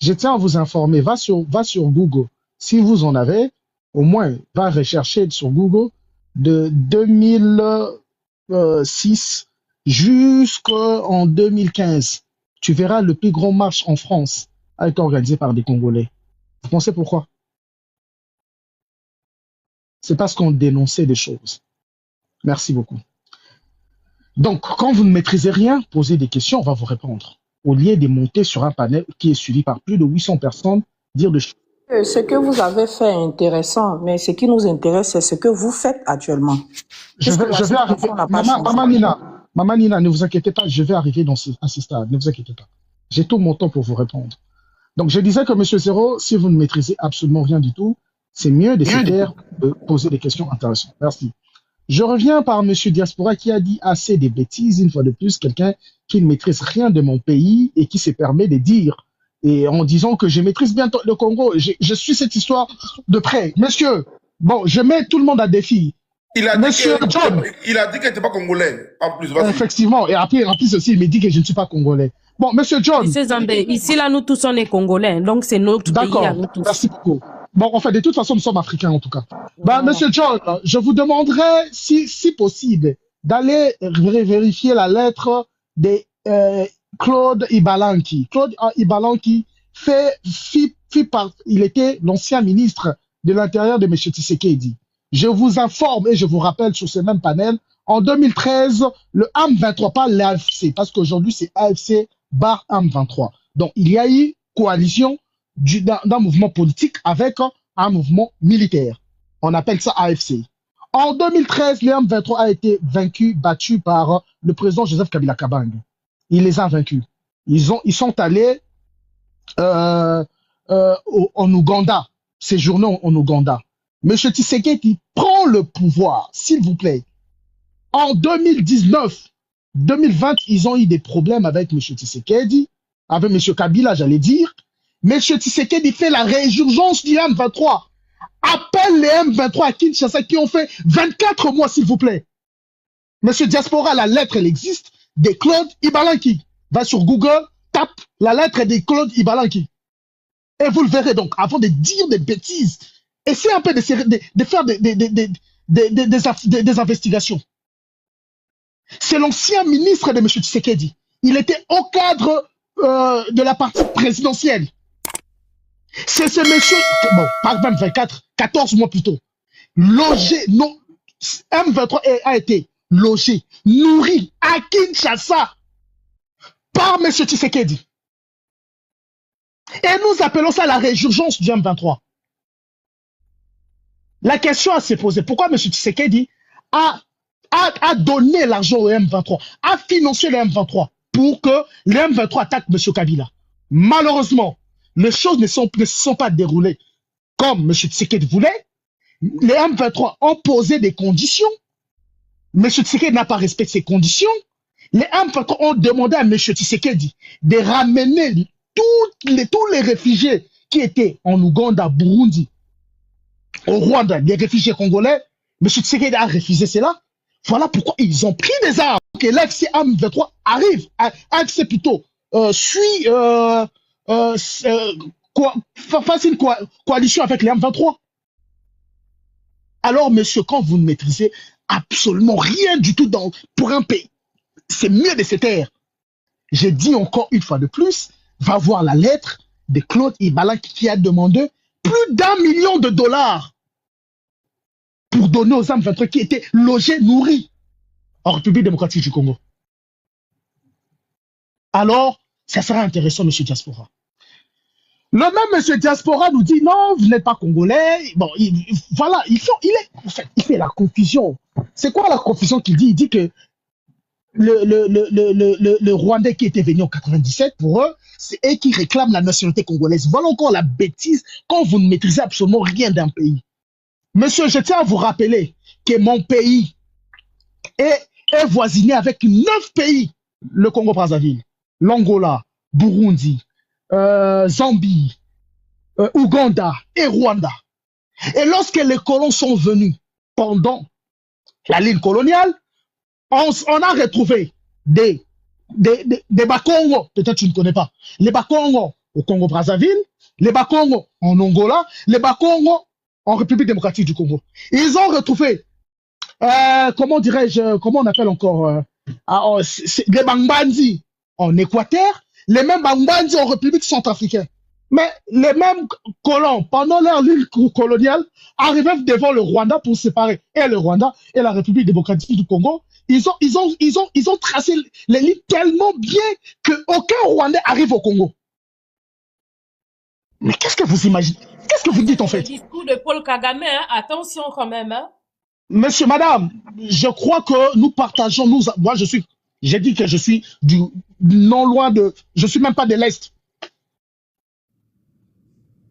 [SPEAKER 5] Je tiens à vous informer, va sur Google. Si vous en avez, au moins, va rechercher sur Google de 2006 jusqu'en 2015. Tu verras le plus grand marche en France a été organisé par des Congolais. Vous pensez pourquoi? C'est parce qu'on dénonçait des choses. Merci beaucoup. Donc, quand vous ne maîtrisez rien, posez des questions, on va vous répondre. Au lieu de monter sur un panel qui est suivi par plus de 800 personnes, dire des choses.
[SPEAKER 6] Ce que vous avez fait est intéressant, mais ce qui nous intéresse, c'est ce que vous faites actuellement.
[SPEAKER 5] Je vais arriver. Maman Nina, ne vous inquiétez pas, je vais arriver à ce stade, ne vous inquiétez pas. J'ai tout mon temps pour vous répondre. Donc, je disais que Monsieur Zéro, si vous ne maîtrisez absolument rien du tout, c'est mieux de se taire, de poser des questions intéressantes. Merci. Je reviens par Monsieur Diaspora qui a dit assez des bêtises, une fois de plus, quelqu'un qui ne maîtrise rien de mon pays et qui se permet de dire, et en disant que je maîtrise bien le Congo, je suis cette histoire de près. Monsieur, bon, je mets tout le monde à défi.
[SPEAKER 3] Il a dit qu'il n'était pas congolais, en plus.
[SPEAKER 5] Effectivement, et après, en plus aussi, il me dit que je ne suis pas congolais. Bon, Monsieur John.
[SPEAKER 1] Monsieur Zambé, ici, là, nous tous, on est congolais, donc c'est notre pays à nous tous.
[SPEAKER 5] Merci beaucoup. Bon, enfin, de toute façon, nous sommes africains, en tout cas. Bah, Monsieur John, je vous demanderai, si possible, d'aller vérifier la lettre de Claude Ibalanki. Claude Ibalanki il était l'ancien ministre de l'Intérieur de M. Tshisekedi. Je vous informe et je vous rappelle sur ce même panel, en 2013, le AM23, pas l'AFC, parce qu'aujourd'hui c'est AFC bar AM23. Donc il y a eu coalition d'un mouvement politique avec un mouvement militaire. On appelle ça AFC. En 2013, le AM23 a été battu par le président Joseph Kabila Kabang. Il les a vaincus. Ils sont allés en Ouganda, séjourner en Ouganda. Monsieur Tshisekedi prend le pouvoir, s'il vous plaît. En 2019, 2020, ils ont eu des problèmes avec Monsieur Tshisekedi, avec Monsieur Kabila, j'allais dire. M. Tshisekedi fait la résurgence du M23. Appelle les M23 à Kinshasa qui ont fait 24 mois, s'il vous plaît. Monsieur Diaspora, la lettre, elle existe, des Claude Ibalanki. Va sur Google, tape la lettre des Claude Ibalanki. Et vous le verrez donc, avant de dire des bêtises, essayez un peu de faire des investigations. C'est l'ancien ministre de M. Tshisekedi. Il était au cadre de la partie présidentielle. C'est ce monsieur, bon, par 24, 14 mois plus tôt, logé, non, M23 a été logé, nourri à Kinshasa par M. Tshisekedi. Et nous appelons ça la résurgence du M23. La question à se poser, pourquoi M. Tshisekedi a donné l'argent au M23, a financé le M23 pour que le M23 attaque M. Kabila. Malheureusement, les choses ne se sont pas déroulées comme M. Tshisekedi voulait. Les M23 ont posé des conditions. M. Tshisekedi n'a pas respecté ces conditions. Les M23 ont demandé à M. Tshisekedi de ramener tous les réfugiés qui étaient en Ouganda, Burundi, au Rwanda, les réfugiés congolais. M. Tshisekedi a refusé cela. Voilà pourquoi ils ont pris des armes. Que l'AFC M23 arrive, AFC plutôt, fasse une coalition avec les M23. Alors, monsieur, quand vous ne maîtrisez absolument rien du tout pour un pays, c'est mieux de se taire. J'ai dit encore une fois de plus, va voir la lettre de Claude Ibalanki qui a demandé plus d'1 million de dollars pour donner aux M23 qui étaient logés, nourris en République démocratique du Congo. Alors, ça sera intéressant, M. Diaspora. Le même M. Diaspora nous dit non, vous n'êtes pas congolais. Bon, voilà, il fait la confusion. C'est quoi la confusion qu'il dit? Il dit que le Rwandais qui était venu en 97, pour eux, c'est eux qui réclament la nationalité congolaise. Voilà encore la bêtise quand vous ne maîtrisez absolument rien d'un pays. Monsieur, je tiens à vous rappeler que mon pays est voisiné avec 9 pays. Le Congo-Brazzaville, l'Angola, Burundi, Zambie, Ouganda et Rwanda. Et lorsque les colons sont venus pendant la ligne coloniale, on a retrouvé des Bakongo, peut-être tu ne connais pas, les Bakongo au Congo-Brazzaville, les Bakongo en Angola, les Bakongo en République démocratique du Congo. Ils ont retrouvé, comment dirais-je, comment on appelle encore, les Bangbanzi en Équateur, les mêmes Bangbanzi en République centrafricaine. Mais les mêmes colons, pendant leur ligne coloniale, arrivaient devant le Rwanda pour séparer et le Rwanda et la République démocratique du Congo. Ils ont tracé les lignes tellement bien qu'aucun Rwandais arrive au Congo. Mais qu'est-ce que vous imaginez? Qu'est-ce que vous dites en fait?
[SPEAKER 1] Le discours de Paul Kagame, hein? Attention quand même. Hein?
[SPEAKER 5] Monsieur, madame, je crois que nous partageons, moi j'ai dit que je suis non loin je suis même pas de l'Est.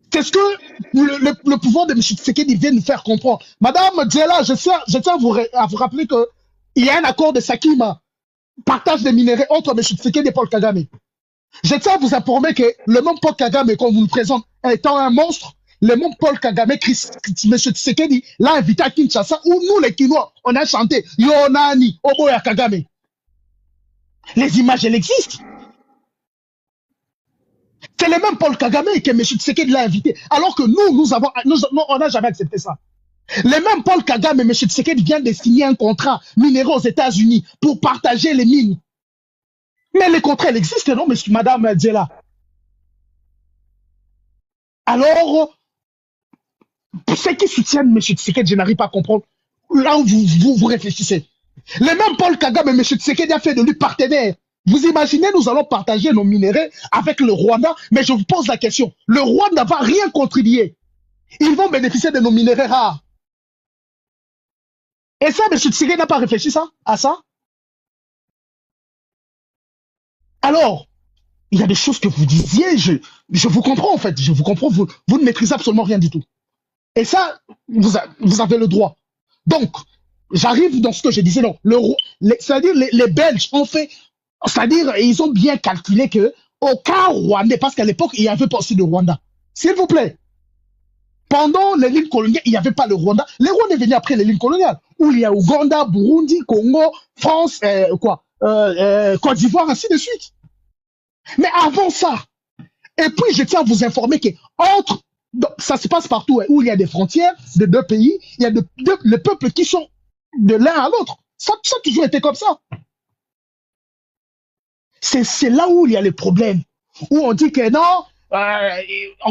[SPEAKER 5] Qu'est-ce que le pouvoir de M. Tshisekedi vient nous faire comprendre? Madame Djela, je tiens à vous rappeler qu'il y a un accord de Sakima, partage des minéraux entre M. Tshisekedi et Paul Kagame. Je tiens à vous informer que le même Paul Kagame qu'on vous le présente étant un monstre, le même Paul Kagame, M. Tshisekedi, l'a invité à Kinshasa, où nous les Kinois, on a chanté Yonani, Oboya Kagame. Les images, elles existent. C'est le même Paul Kagame que M. Tshisekedi l'a invité, alors que on n'a jamais accepté ça. Le même Paul Kagame, M. Tshisekedi vient de signer un contrat minéraux aux États-Unis pour partager les mines. Mais les contrats, elles existent, non, madame Djela? Alors, ceux qui soutiennent M. Tshisekedi, je n'arrive pas à comprendre là où vous réfléchissez. Le même Paul Kagame, M. Tshisekedi a fait de lui partenaire. Vous imaginez, nous allons partager nos minéraux avec le Rwanda, mais je vous pose la question. Le Rwanda ne va rien contribuer. Ils vont bénéficier de nos minéraux rares. Et ça, M. Tshisekedi n'a pas réfléchi à ça? Alors, il y a des choses que vous disiez, je vous comprends en fait, je vous comprends, vous ne maîtrisez absolument rien du tout. Et ça, vous avez le droit. Donc, j'arrive dans ce que je disais, non, c'est-à-dire les Belges ont fait, c'est-à-dire ils ont bien calculé que au cas rwandais, parce qu'à l'époque, il n'y avait pas aussi de Rwanda. S'il vous plaît. Pendant les lignes coloniales, il n'y avait pas le Rwanda. Les Rwandais venaient après les lignes coloniales, où il y a Ouganda, Burundi, Congo, France, Côte d'Ivoire, ainsi de suite. Mais avant ça, et puis je tiens à vous informer que ça se passe partout, où il y a des frontières de deux pays, il y a les peuples qui sont de l'un à l'autre. Ça a toujours été comme ça. C'est là où il y a les problèmes, où on dit que non,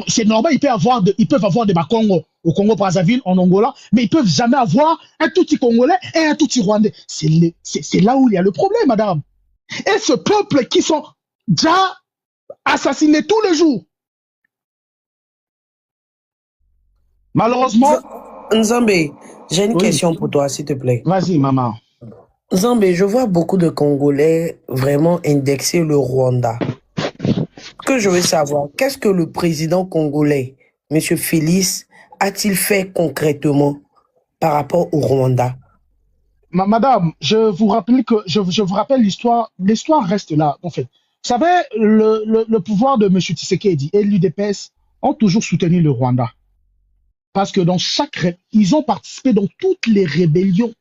[SPEAKER 5] c'est normal, ils peuvent avoir des Bakongo au Congo-Brazzaville, en Angola, mais ils peuvent jamais avoir un tout petit Congolais et un tout petit Rwandais. C'est là où il y a le problème, madame. Et ce peuple qui sont déjà assassinés tous les jours. Malheureusement.
[SPEAKER 8] Nzambe, j'ai une question pour toi, s'il te plaît.
[SPEAKER 5] Vas-y, maman.
[SPEAKER 8] Nzambe, je vois beaucoup de Congolais vraiment indexer le Rwanda. Ce que je veux savoir, qu'est-ce que le président congolais, M. Félix, a-t-il fait concrètement par rapport au Rwanda?
[SPEAKER 5] Madame, je vous rappelle l'histoire. L'histoire reste là, en fait. Vous savez, le pouvoir de M. Tshisekedi et l'UDPS ont toujours soutenu le Rwanda. Parce que ils ont participé dans toutes les rébellions.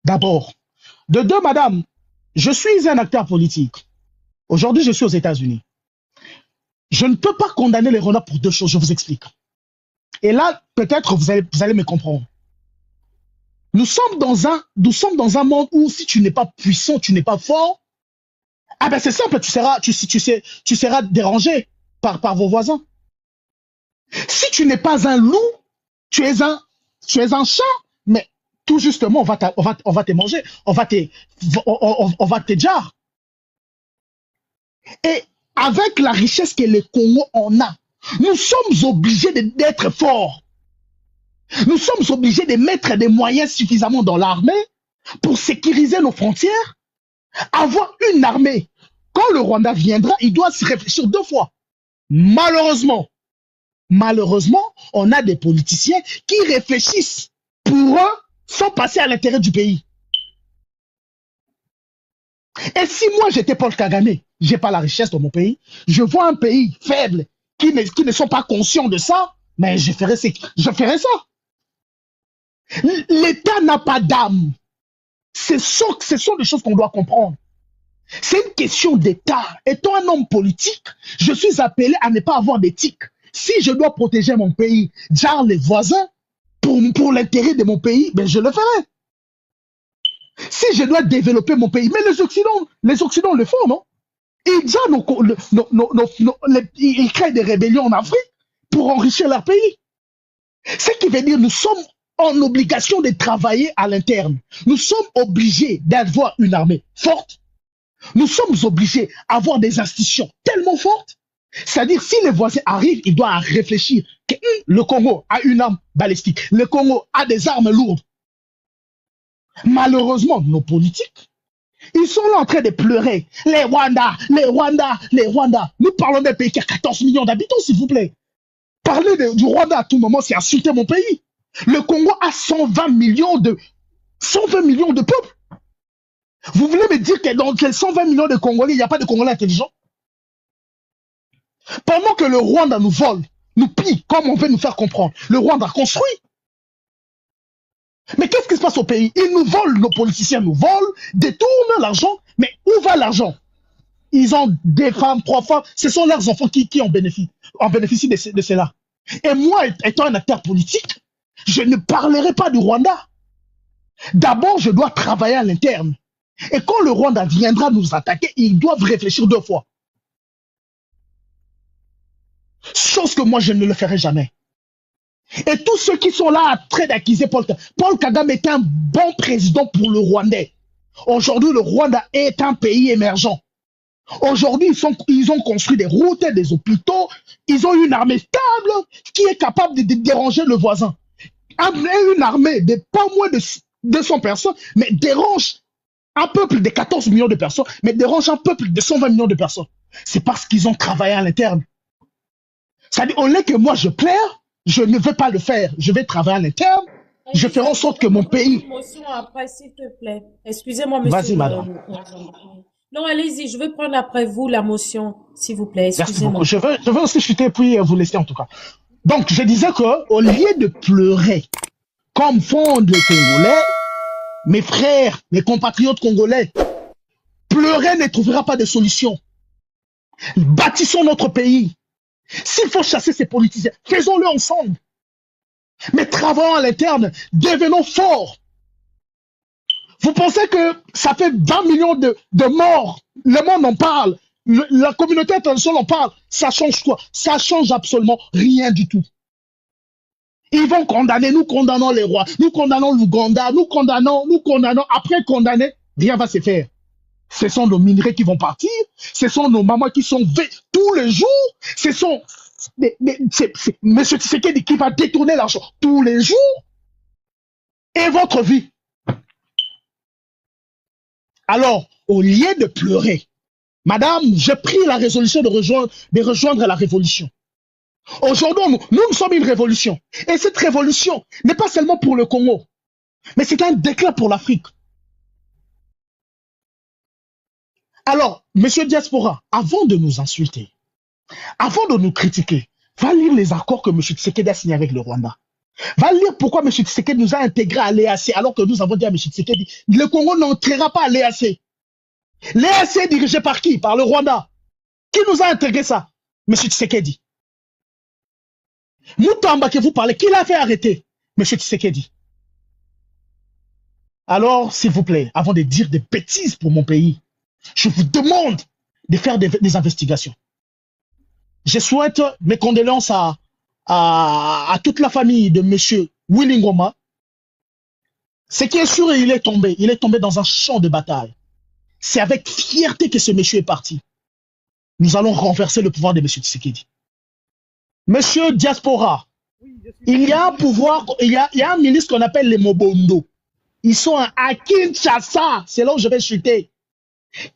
[SPEAKER 5] D'abord. De deux, madame, je suis un acteur politique. Aujourd'hui, je suis aux États-Unis. Je ne peux pas condamner les Rwandais pour deux choses, je vous explique. Et là, peut-être vous allez me comprendre. Nous sommes dans un monde où si tu n'es pas puissant, tu n'es pas fort, ah ben c'est simple, tu seras dérangé par vos voisins. Si tu n'es pas un loup, tu es un chat, mais tout justement, on va te manger, on va te jar. Et avec la richesse que le Congo en a, nous sommes obligés d'être forts. Nous sommes obligés de mettre des moyens suffisamment dans l'armée pour sécuriser nos frontières, avoir une armée. Quand le Rwanda viendra, il doit se réfléchir deux fois. Malheureusement, on a des politiciens qui réfléchissent pour eux sans passer à l'intérêt du pays. Et si moi j'étais Paul Kagame, j'ai pas la richesse dans mon pays, je vois un pays faible qui ne sont pas conscients de ça, mais je ferais ça. L'État n'a pas d'âme. Ce sont des choses qu'on doit comprendre. C'est une question d'État. Étant un homme politique, je suis appelé à ne pas avoir d'éthique. Si je dois protéger mon pays, genre les voisins, pour l'intérêt de mon pays, ben je le ferai. Si je dois développer mon pays, mais les Occidentaux le font, non? Ils créent des rébellions en Afrique pour enrichir leur pays. Ce qui veut dire nous sommes en obligation de travailler à l'interne. Nous sommes obligés d'avoir une armée forte. Nous sommes obligés d'avoir des institutions tellement fortes. C'est-à-dire, si les voisins arrivent, ils doivent réfléchir que le Congo a une arme balistique. Le Congo a des armes lourdes. Malheureusement, nos politiques, ils sont là en train de pleurer. Les Rwandais. Nous parlons d'un pays qui a 14 millions d'habitants, s'il vous plaît. Parler du Rwanda à tout moment, c'est insulter mon pays. Le Congo a 120 millions de peuples. Vous voulez me dire que dans les 120 millions de Congolais, il n'y a pas de Congolais intelligents? Pendant que le Rwanda nous vole, nous pille, comme on veut nous faire comprendre, le Rwanda construit. Mais qu'est-ce qui se passe au pays? Ils nous volent, nos politiciens nous volent, détournent l'argent. Mais où va l'argent? Ils ont des femmes, 3 femmes, ce sont leurs enfants qui en bénéficient de cela. Et moi, étant un acteur politique, je ne parlerai pas du Rwanda. D'abord, je dois travailler à l'interne. Et quand le Rwanda viendra nous attaquer, ils doivent réfléchir 2 fois. Chose que moi, je ne le ferai jamais. Et tous ceux qui sont là en train d'accuser Paul Kagame est un bon président pour le Rwandais. Aujourd'hui, le Rwanda est un pays émergent. Aujourd'hui, ils ont construit des routes, des hôpitaux. Ils ont une armée stable qui est capable de déranger le voisin. Une armée de pas moins de 200 personnes, mais dérange un peuple de 14 millions de personnes, mais dérange un peuple de 120 millions de personnes. C'est parce qu'ils ont travaillé à l'interne. C'est-à-dire, au lieu que moi je plaire, je ne vais pas le faire. Je vais travailler à l'interne. Je ferai en sorte que mon pays...
[SPEAKER 1] Après, s'il te plaît. Excusez-moi, monsieur.
[SPEAKER 5] Vas-y, madame.
[SPEAKER 13] Non, allez-y, je vais prendre après vous la motion, s'il vous plaît.
[SPEAKER 5] Merci beaucoup.
[SPEAKER 13] Excusez-moi.
[SPEAKER 5] Je veux aussi chuter puis vous laisser en tout cas. Donc, je disais que au lieu de pleurer, comme font les Congolais, mes frères, mes compatriotes congolais, pleurer ne trouvera pas de solution. Bâtissons notre pays. S'il faut chasser ces politiciens, faisons-le ensemble. Mais travaillons à l'interne, devenons forts. Vous pensez que ça fait 20 millions de morts, le monde en parle, la communauté internationale en parle, ça change quoi? Ça change absolument rien du tout. Ils vont condamner, nous condamnons les rois, nous condamnons l'Ouganda, nous condamnons, après condamner, rien va se faire. Ce sont nos minerais qui vont partir, ce sont nos mamans qui sont tous les jours, ce sont M. Tshisekedi qui va détourner l'argent tous les jours, et votre vie. Alors, au lieu de pleurer, madame, j'ai pris la résolution de rejoindre la révolution. Aujourd'hui, nous sommes une révolution. Et cette révolution n'est pas seulement pour le Congo, mais c'est un déclin pour l'Afrique. Alors, monsieur Diaspora, avant de nous insulter, avant de nous critiquer, va lire les accords que M. Tshisekedi a signés avec le Rwanda. Va lire pourquoi M. Tshisekedi nous a intégrés à l'EAC, alors que nous avons dit à M. Tshisekedi, le Congo n'entrera pas à l'EAC. L'EAC est dirigé par qui? Par le Rwanda. Qui nous a intégré ça? M. Tshisekedi. Moutamba que vous parlez, qui l'a fait arrêter? M. Tshisekedi. Alors, s'il vous plaît, avant de dire des bêtises pour mon pays, je vous demande de faire des investigations. Je souhaite mes condoléances à toute la famille de M. Willy Ngoma. Ce qui est sûr, il est tombé dans un champ de bataille. C'est avec fierté que ce monsieur est parti. Nous allons renverser le pouvoir de M. Tshisekedi. Monsieur Diaspora, il y a un pouvoir, il y a un ministre qu'on appelle les Mobondo. Ils sont à Kinshasa, c'est là où je vais chuter.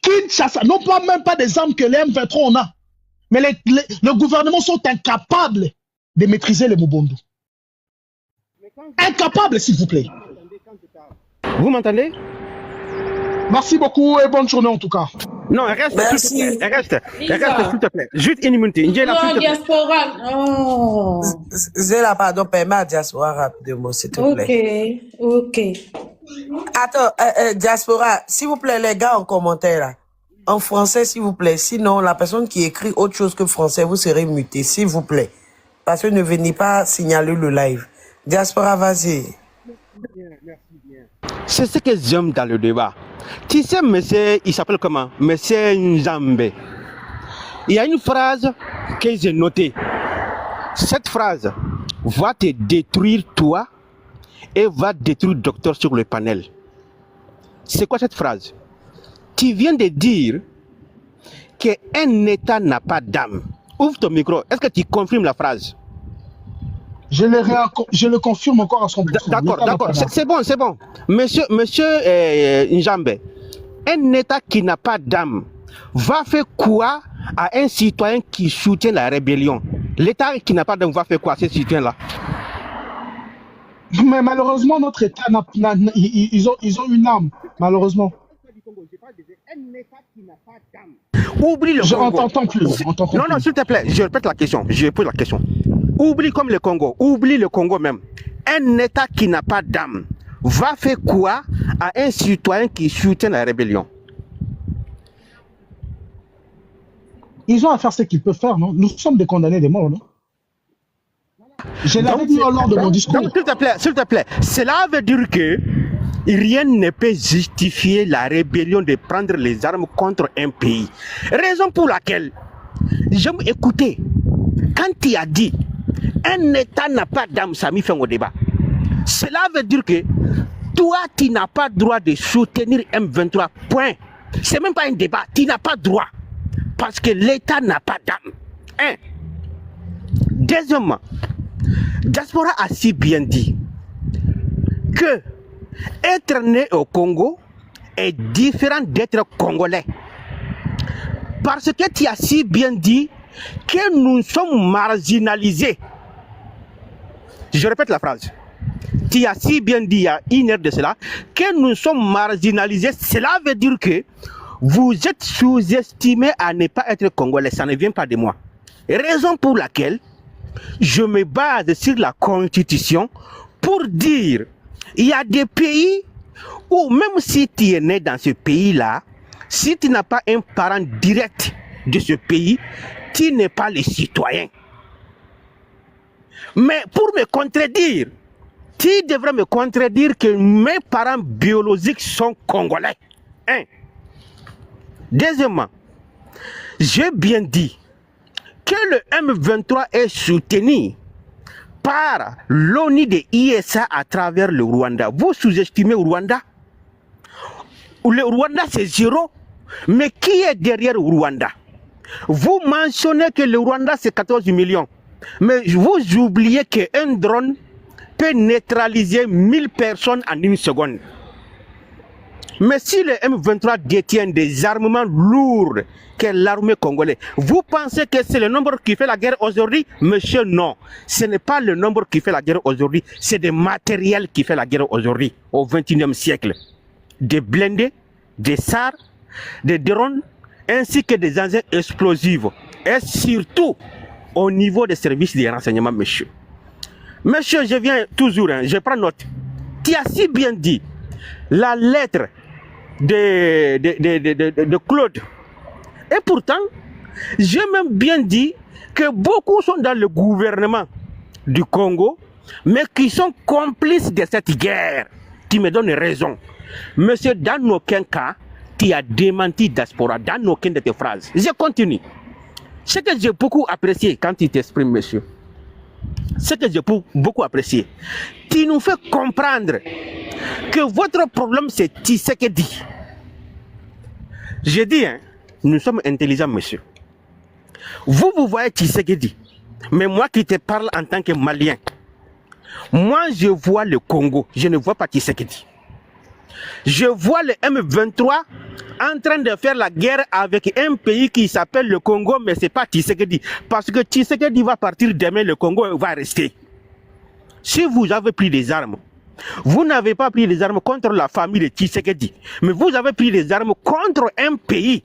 [SPEAKER 5] Kinshasa, non pas même pas des armes que les M23 on a, mais le gouvernement sont incapables de maîtriser les Mobondo. Incapables, s'il vous plaît.
[SPEAKER 9] Vous m'entendez?
[SPEAKER 5] Merci beaucoup et bonne journée en tout cas.
[SPEAKER 9] Non, reste, s'il te plaît. Juste une minute.
[SPEAKER 13] Non, Diaspora. Oh.
[SPEAKER 8] Zéla, pardon, permets à Diaspora rapidement, s'il te plaît.
[SPEAKER 13] Ok.
[SPEAKER 8] Attends, Diaspora, s'il vous plaît, les gars en commentaire, là, en français, s'il vous plaît. Sinon, la personne qui écrit autre chose que français, vous serez muté, s'il vous plaît. Parce que ne venez pas signaler le live. Diaspora, vas-y.
[SPEAKER 9] C'est ce que j'aime dans le débat. Tu sais, monsieur, il s'appelle comment? Monsieur Nzambe. Il y a une phrase que j'ai notée. Cette phrase va te détruire toi et va détruire le docteur sur le panel. C'est quoi cette phrase? Tu viens de dire qu'un État n'a pas d'âme. Ouvre ton micro. Est-ce que tu confirmes la phrase?
[SPEAKER 5] Je le confirme encore à 100%.
[SPEAKER 9] D'accord. C'est bon. Monsieur Njambe, un État qui n'a pas d'âme va faire quoi à un citoyen qui soutient la rébellion? L'État qui n'a pas d'âme va faire quoi à ces citoyens-là?
[SPEAKER 5] Mais malheureusement, notre État, ils ont une âme, malheureusement.
[SPEAKER 9] Oublie le Congo.
[SPEAKER 5] On t'entend plus.
[SPEAKER 9] Non, s'il te plaît, je répète la question. Oublie comme le Congo. Oublie le Congo même. Un État qui n'a pas d'âme va faire quoi à un citoyen qui soutient la rébellion?
[SPEAKER 5] Ils ont à faire ce qu'ils peuvent faire, non? Nous sommes des condamnés des morts, non? Je l'avais dit lors de mon discours.
[SPEAKER 9] Donc, s'il te plaît, cela veut dire que rien ne peut justifier la rébellion de prendre les armes contre un pays. Raison pour laquelle j'aime écouter quand tu as dit un État n'a pas d'âme, ça m'y fait au débat. Cela veut dire que toi, tu n'as pas droit de soutenir M23. Point. C'est même pas un débat. Tu n'as pas droit. Parce que l'État n'a pas d'âme. Un. Deuxièmement, Diaspora a si bien dit que être né au Congo est différent d'être congolais. Parce que tu as si bien dit que nous sommes marginalisés. Je répète la phrase. Tu as si bien dit il y a une heure de cela que nous sommes marginalisés. Cela veut dire que Vous êtes sous-estimé à ne pas être congolais, ça ne vient pas de moi. Raison pour laquelle je me base sur la constitution pour dire il y a des pays où même si tu es né dans ce pays-là, si tu n'as pas un parent direct de ce pays, tu n'es pas le citoyen. Mais pour me contredire, tu devrais me contredire que mes parents biologiques sont congolais. Un. Deuxièmement, j'ai bien dit que le M23 est soutenu par l'ONU de ISA à travers le Rwanda. Vous sous-estimez le Rwanda? Le Rwanda c'est 0, mais qui est derrière le Rwanda? Vous mentionnez que le Rwanda c'est 14 millions, mais vous oubliez qu'un drone peut neutraliser 1000 personnes en une seconde. Mais si le M23 détient des armements lourds que l'armée congolaise, vous pensez que c'est le nombre qui fait la guerre aujourd'hui? Monsieur, non. Ce n'est pas le nombre qui fait la guerre aujourd'hui, c'est des matériels qui fait la guerre aujourd'hui, au XXIe siècle. Des blindés, des SAR, des drones, ainsi que des engins explosifs. Et surtout, au niveau des services de renseignement, monsieur. Monsieur, je viens toujours, je prends note. Tu as si bien dit, la lettre de Claude. Et pourtant, j'ai même bien dit que beaucoup sont dans le gouvernement du Congo, mais qui sont complices de cette guerre. Tu me donnes raison. Monsieur, dans aucun cas, tu as démenti diaspora, dans aucune de tes phrases. Je continue. Ce que j'ai beaucoup apprécié quand tu t'exprimes, monsieur, ce que j'ai beaucoup apprécié, tu nous fais comprendre que votre problème c'est Tshisekedi. J'ai dit, nous sommes intelligents, monsieur. Vous voyez Tshisekedi, mais moi qui te parle en tant que Malien, moi je vois le Congo, je ne vois pas Tshisekedi. Je vois le M23 en train de faire la guerre avec un pays qui s'appelle le Congo, mais ce n'est pas Tshisekedi. Parce que Tshisekedi va partir demain, le Congo va rester. Si vous avez pris des armes, vous n'avez pas pris des armes contre la famille de Tshisekedi, mais vous avez pris des armes contre un pays.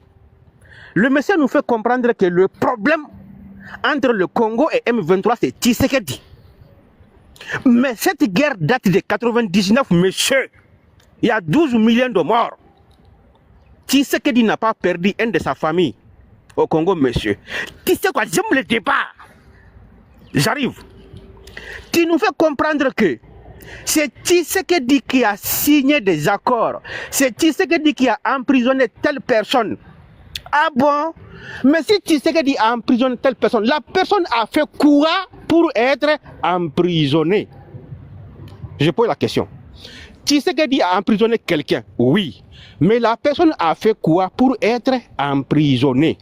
[SPEAKER 9] Le monsieur nous fait comprendre que le problème entre le Congo et M23, c'est Tshisekedi. Mais cette guerre date de 1999, monsieur. Il y a 12 millions de morts. Tshisekedi n'a pas perdu un de sa famille au Congo, monsieur. Tu sais quoi, j'aime le débat. J'arrive. Tu nous fais comprendre que c'est Tshisekedi qui a signé des accords. C'est Tshisekedi qui a emprisonné telle personne. Ah bon? Mais si Tshisekedi a emprisonné telle personne, la personne a fait quoi pour être emprisonnée? Je pose la question. Tshisekedi a emprisonné quelqu'un, oui. Mais la personne a fait quoi pour être emprisonnée?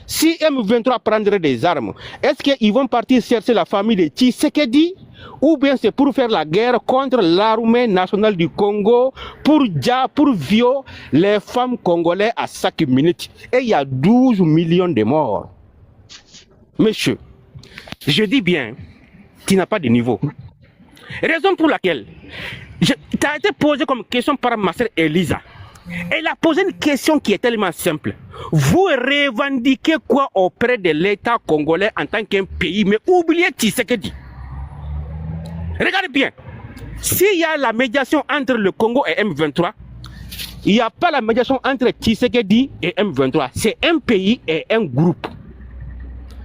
[SPEAKER 9] Si M23 prendrait des armes, est-ce qu'ils vont partir chercher la famille de Tshisekedi? Ou bien c'est pour faire la guerre contre l'armée nationale du Congo, pour violer les femmes congolaises à chaque minute? Et il y a 12 millions de morts. Monsieur, je dis bien, tu n'as pas de niveau. Raison pour laquelle tu as été posé comme question par ma soeur Elisa. Elle a posé une question qui est tellement simple. Vous revendiquez quoi auprès de l'État congolais en tant qu'un pays, mais oubliez Tshisekedi. Regardez bien. S'il y a la médiation entre le Congo et M23, il n'y a pas la médiation entre Tshisekedi et M23. C'est un pays et un groupe.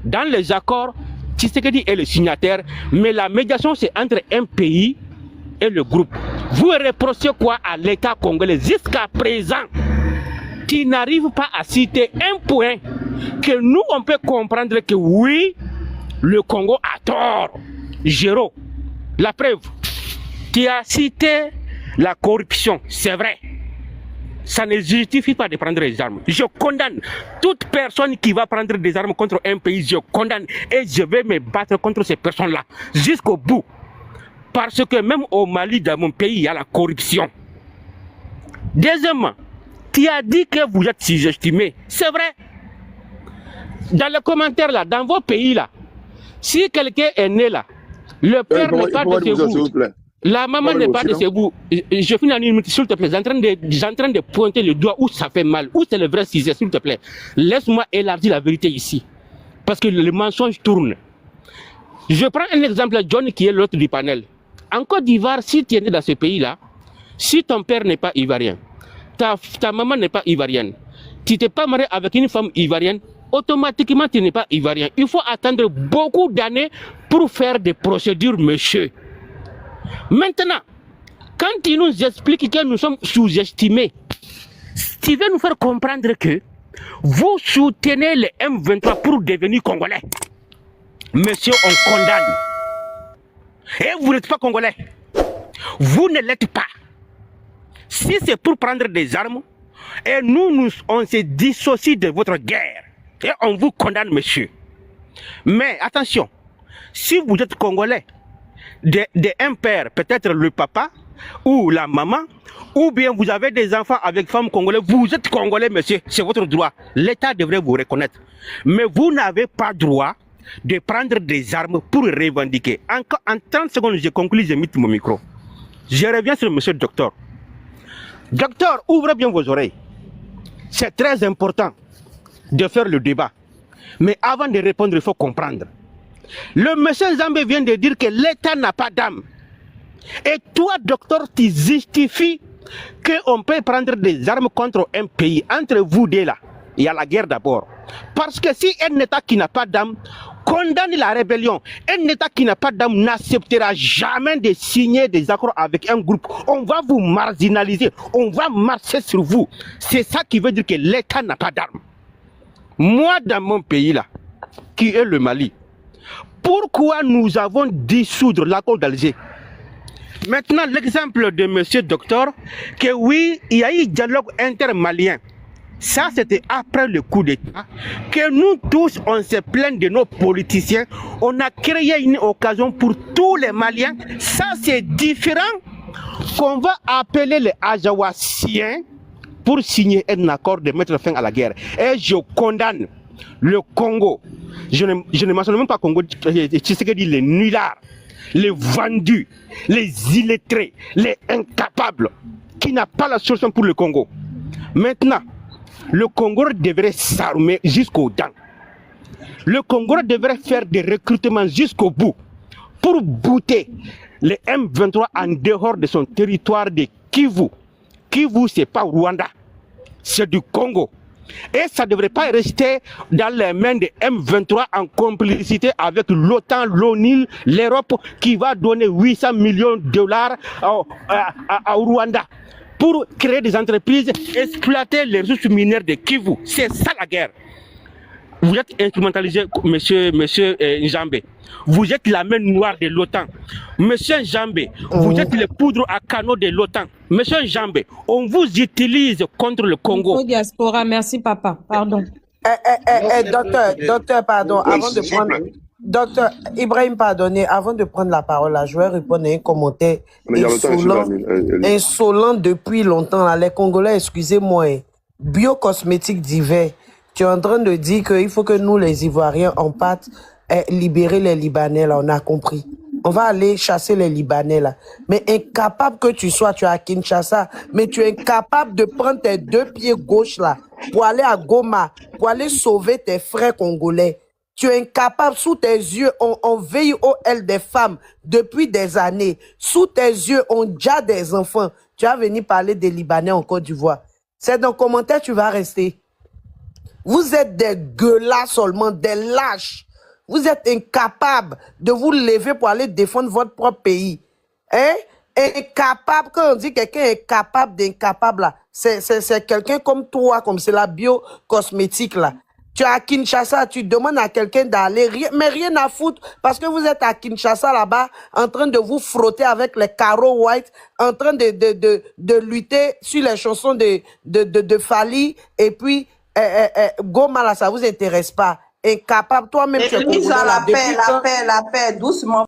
[SPEAKER 9] Dans les accords, Tshisekedi est le signataire, mais la médiation c'est entre un pays et le groupe. Vous reprochez quoi à l'État congolais? Jusqu'à présent, tu n'arrives pas à citer un point que nous on peut comprendre que oui, le Congo a tort. Géraud, la preuve, tu as cité la corruption, c'est vrai. Ça ne justifie pas de prendre des armes. Je condamne toute personne qui va prendre des armes contre un pays, je condamne et je vais me battre contre ces personnes-là jusqu'au bout. Parce que même au Mali, dans mon pays, il y a la corruption. Deuxièmement, tu as dit que vous êtes sous-estimé. C'est vrai. Dans les commentaires là, dans vos pays là, si quelqu'un est né là, le père n'est pas de chez vous. La maman n'est pas de chez vous. Je finis en une minute, s'il te plaît. J'ai en train de pointer le doigt où ça fait mal, où c'est le vrai sujet, s'il te plaît. Laisse-moi élargir la vérité ici. Parce que le mensonge tourne. Je prends un exemple, John, qui est l'autre du panel. En Côte d'Ivoire, si tu es né dans ce pays-là, si ton père n'est pas ivoirien, ta maman n'est pas ivoirienne, tu t'es pas marié avec une femme ivoirienne, automatiquement tu n'es pas ivoirien. Il faut attendre beaucoup d'années pour faire des procédures, monsieur. Maintenant, quand il nous explique que nous sommes sous-estimés, tu veux nous faire comprendre que vous soutenez les M23 pour devenir congolais. Monsieur, on condamne. Et vous n'êtes pas congolais. Vous ne l'êtes pas. Si c'est pour prendre des armes, et nous, on se dissocie de votre guerre. Et on vous condamne, monsieur. Mais attention, si vous êtes congolais, un père, peut-être le papa ou la maman, ou bien vous avez des enfants avec femmes congolaises, vous êtes congolais, monsieur, c'est votre droit. L'État devrait vous reconnaître. Mais vous n'avez pas droit de prendre des armes pour revendiquer. En 30 secondes, je conclue, je mute mon micro. Je reviens sur monsieur le docteur. Docteur, ouvrez bien vos oreilles. C'est très important de faire le débat. Mais avant de répondre, il faut comprendre. Le monsieur Zambé vient de dire que l'État n'a pas d'âme. Et toi, docteur, tu justifies qu'on peut prendre des armes contre un pays. Entre vous deux là, il y a la guerre d'abord. Parce que si un État qui n'a pas d'âme condamne la rébellion, un État qui n'a pas d'âme n'acceptera jamais de signer des accords avec un groupe. On va vous marginaliser, on va marcher sur vous. C'est ça qui veut dire que l'État n'a pas d'armes. Moi, dans mon pays là, qui est le Mali, pourquoi nous avons dissoudre l'accord d'Alger? Maintenant, l'exemple de monsieur docteur, que oui, il y a eu dialogue intermalien. Ça, c'était après le coup d'État, que nous tous, on se plaint de nos politiciens. On a créé une occasion pour tous les Maliens. Ça, c'est différent qu'on va appeler les Ajawassiens pour signer un accord de mettre fin à la guerre. Et je condamne le Congo. Je ne mentionne même pas Congo, Tshisekedi, les nullards, les vendus, les illettrés, les incapables, qui n'ont pas la solution pour le Congo. Maintenant, le Congo devrait s'armer jusqu'aux dents. Le Congo devrait faire des recrutements jusqu'au bout pour bouter les M23 en dehors de son territoire de Kivu. Kivu, c'est pas Rwanda, c'est du Congo. Et ça ne devrait pas rester dans les mains des M23 en complicité avec l'OTAN, l'ONU, l'Europe qui va donner 800 millions de dollars à Rwanda pour créer des entreprises, exploiter les ressources minières de Kivu. C'est ça la guerre. Vous êtes instrumentalisé, monsieur Njambé. Vous êtes la main noire de l'OTAN. Monsieur Njambé, vous êtes les poudres à canot de l'OTAN. Monsieur Njambé, on vous utilise contre le Congo.
[SPEAKER 13] Diaspora, merci papa. Pardon.
[SPEAKER 8] Docteur, pardon, avant de prendre... Docteur Ibrahim, pardonnez, avant de prendre la parole, là, je vais répondre à un commentaire insolent depuis longtemps. Là. Les Congolais, excusez-moi, biocosmétiques divers. Tu es en train de dire qu'il faut que nous, les Ivoiriens, en pâte, libérer les Libanais, là, on a compris. On va aller chasser les Libanais, là. Mais incapable que tu sois, tu es à Kinshasa, mais tu es incapable de prendre tes deux pieds gauche, là, pour aller à Goma, pour aller sauver tes frères congolais. Tu es incapable, sous tes yeux, on veille au L des femmes depuis des années. Sous tes yeux, on déjà des enfants. Tu vas venir parler des Libanais en Côte d'Ivoire. C'est dans le commentaire, tu vas rester. Vous êtes des gueulards seulement, des lâches. Vous êtes incapables de vous lever pour aller défendre votre propre pays. Hein? Incapable, quand on dit quelqu'un est capable d'incapable, là, c'est quelqu'un comme toi, comme c'est la biocosmétique, là. Tu es à Kinshasa, tu demandes à quelqu'un d'aller, mais rien à foutre, parce que vous êtes à Kinshasa là-bas, en train de vous frotter avec les carreaux white, en train de lutter sur les chansons de Fali, et puis, Goma là, ça vous intéresse pas. Incapable, toi-même, tu es
[SPEAKER 6] la paix, doucement.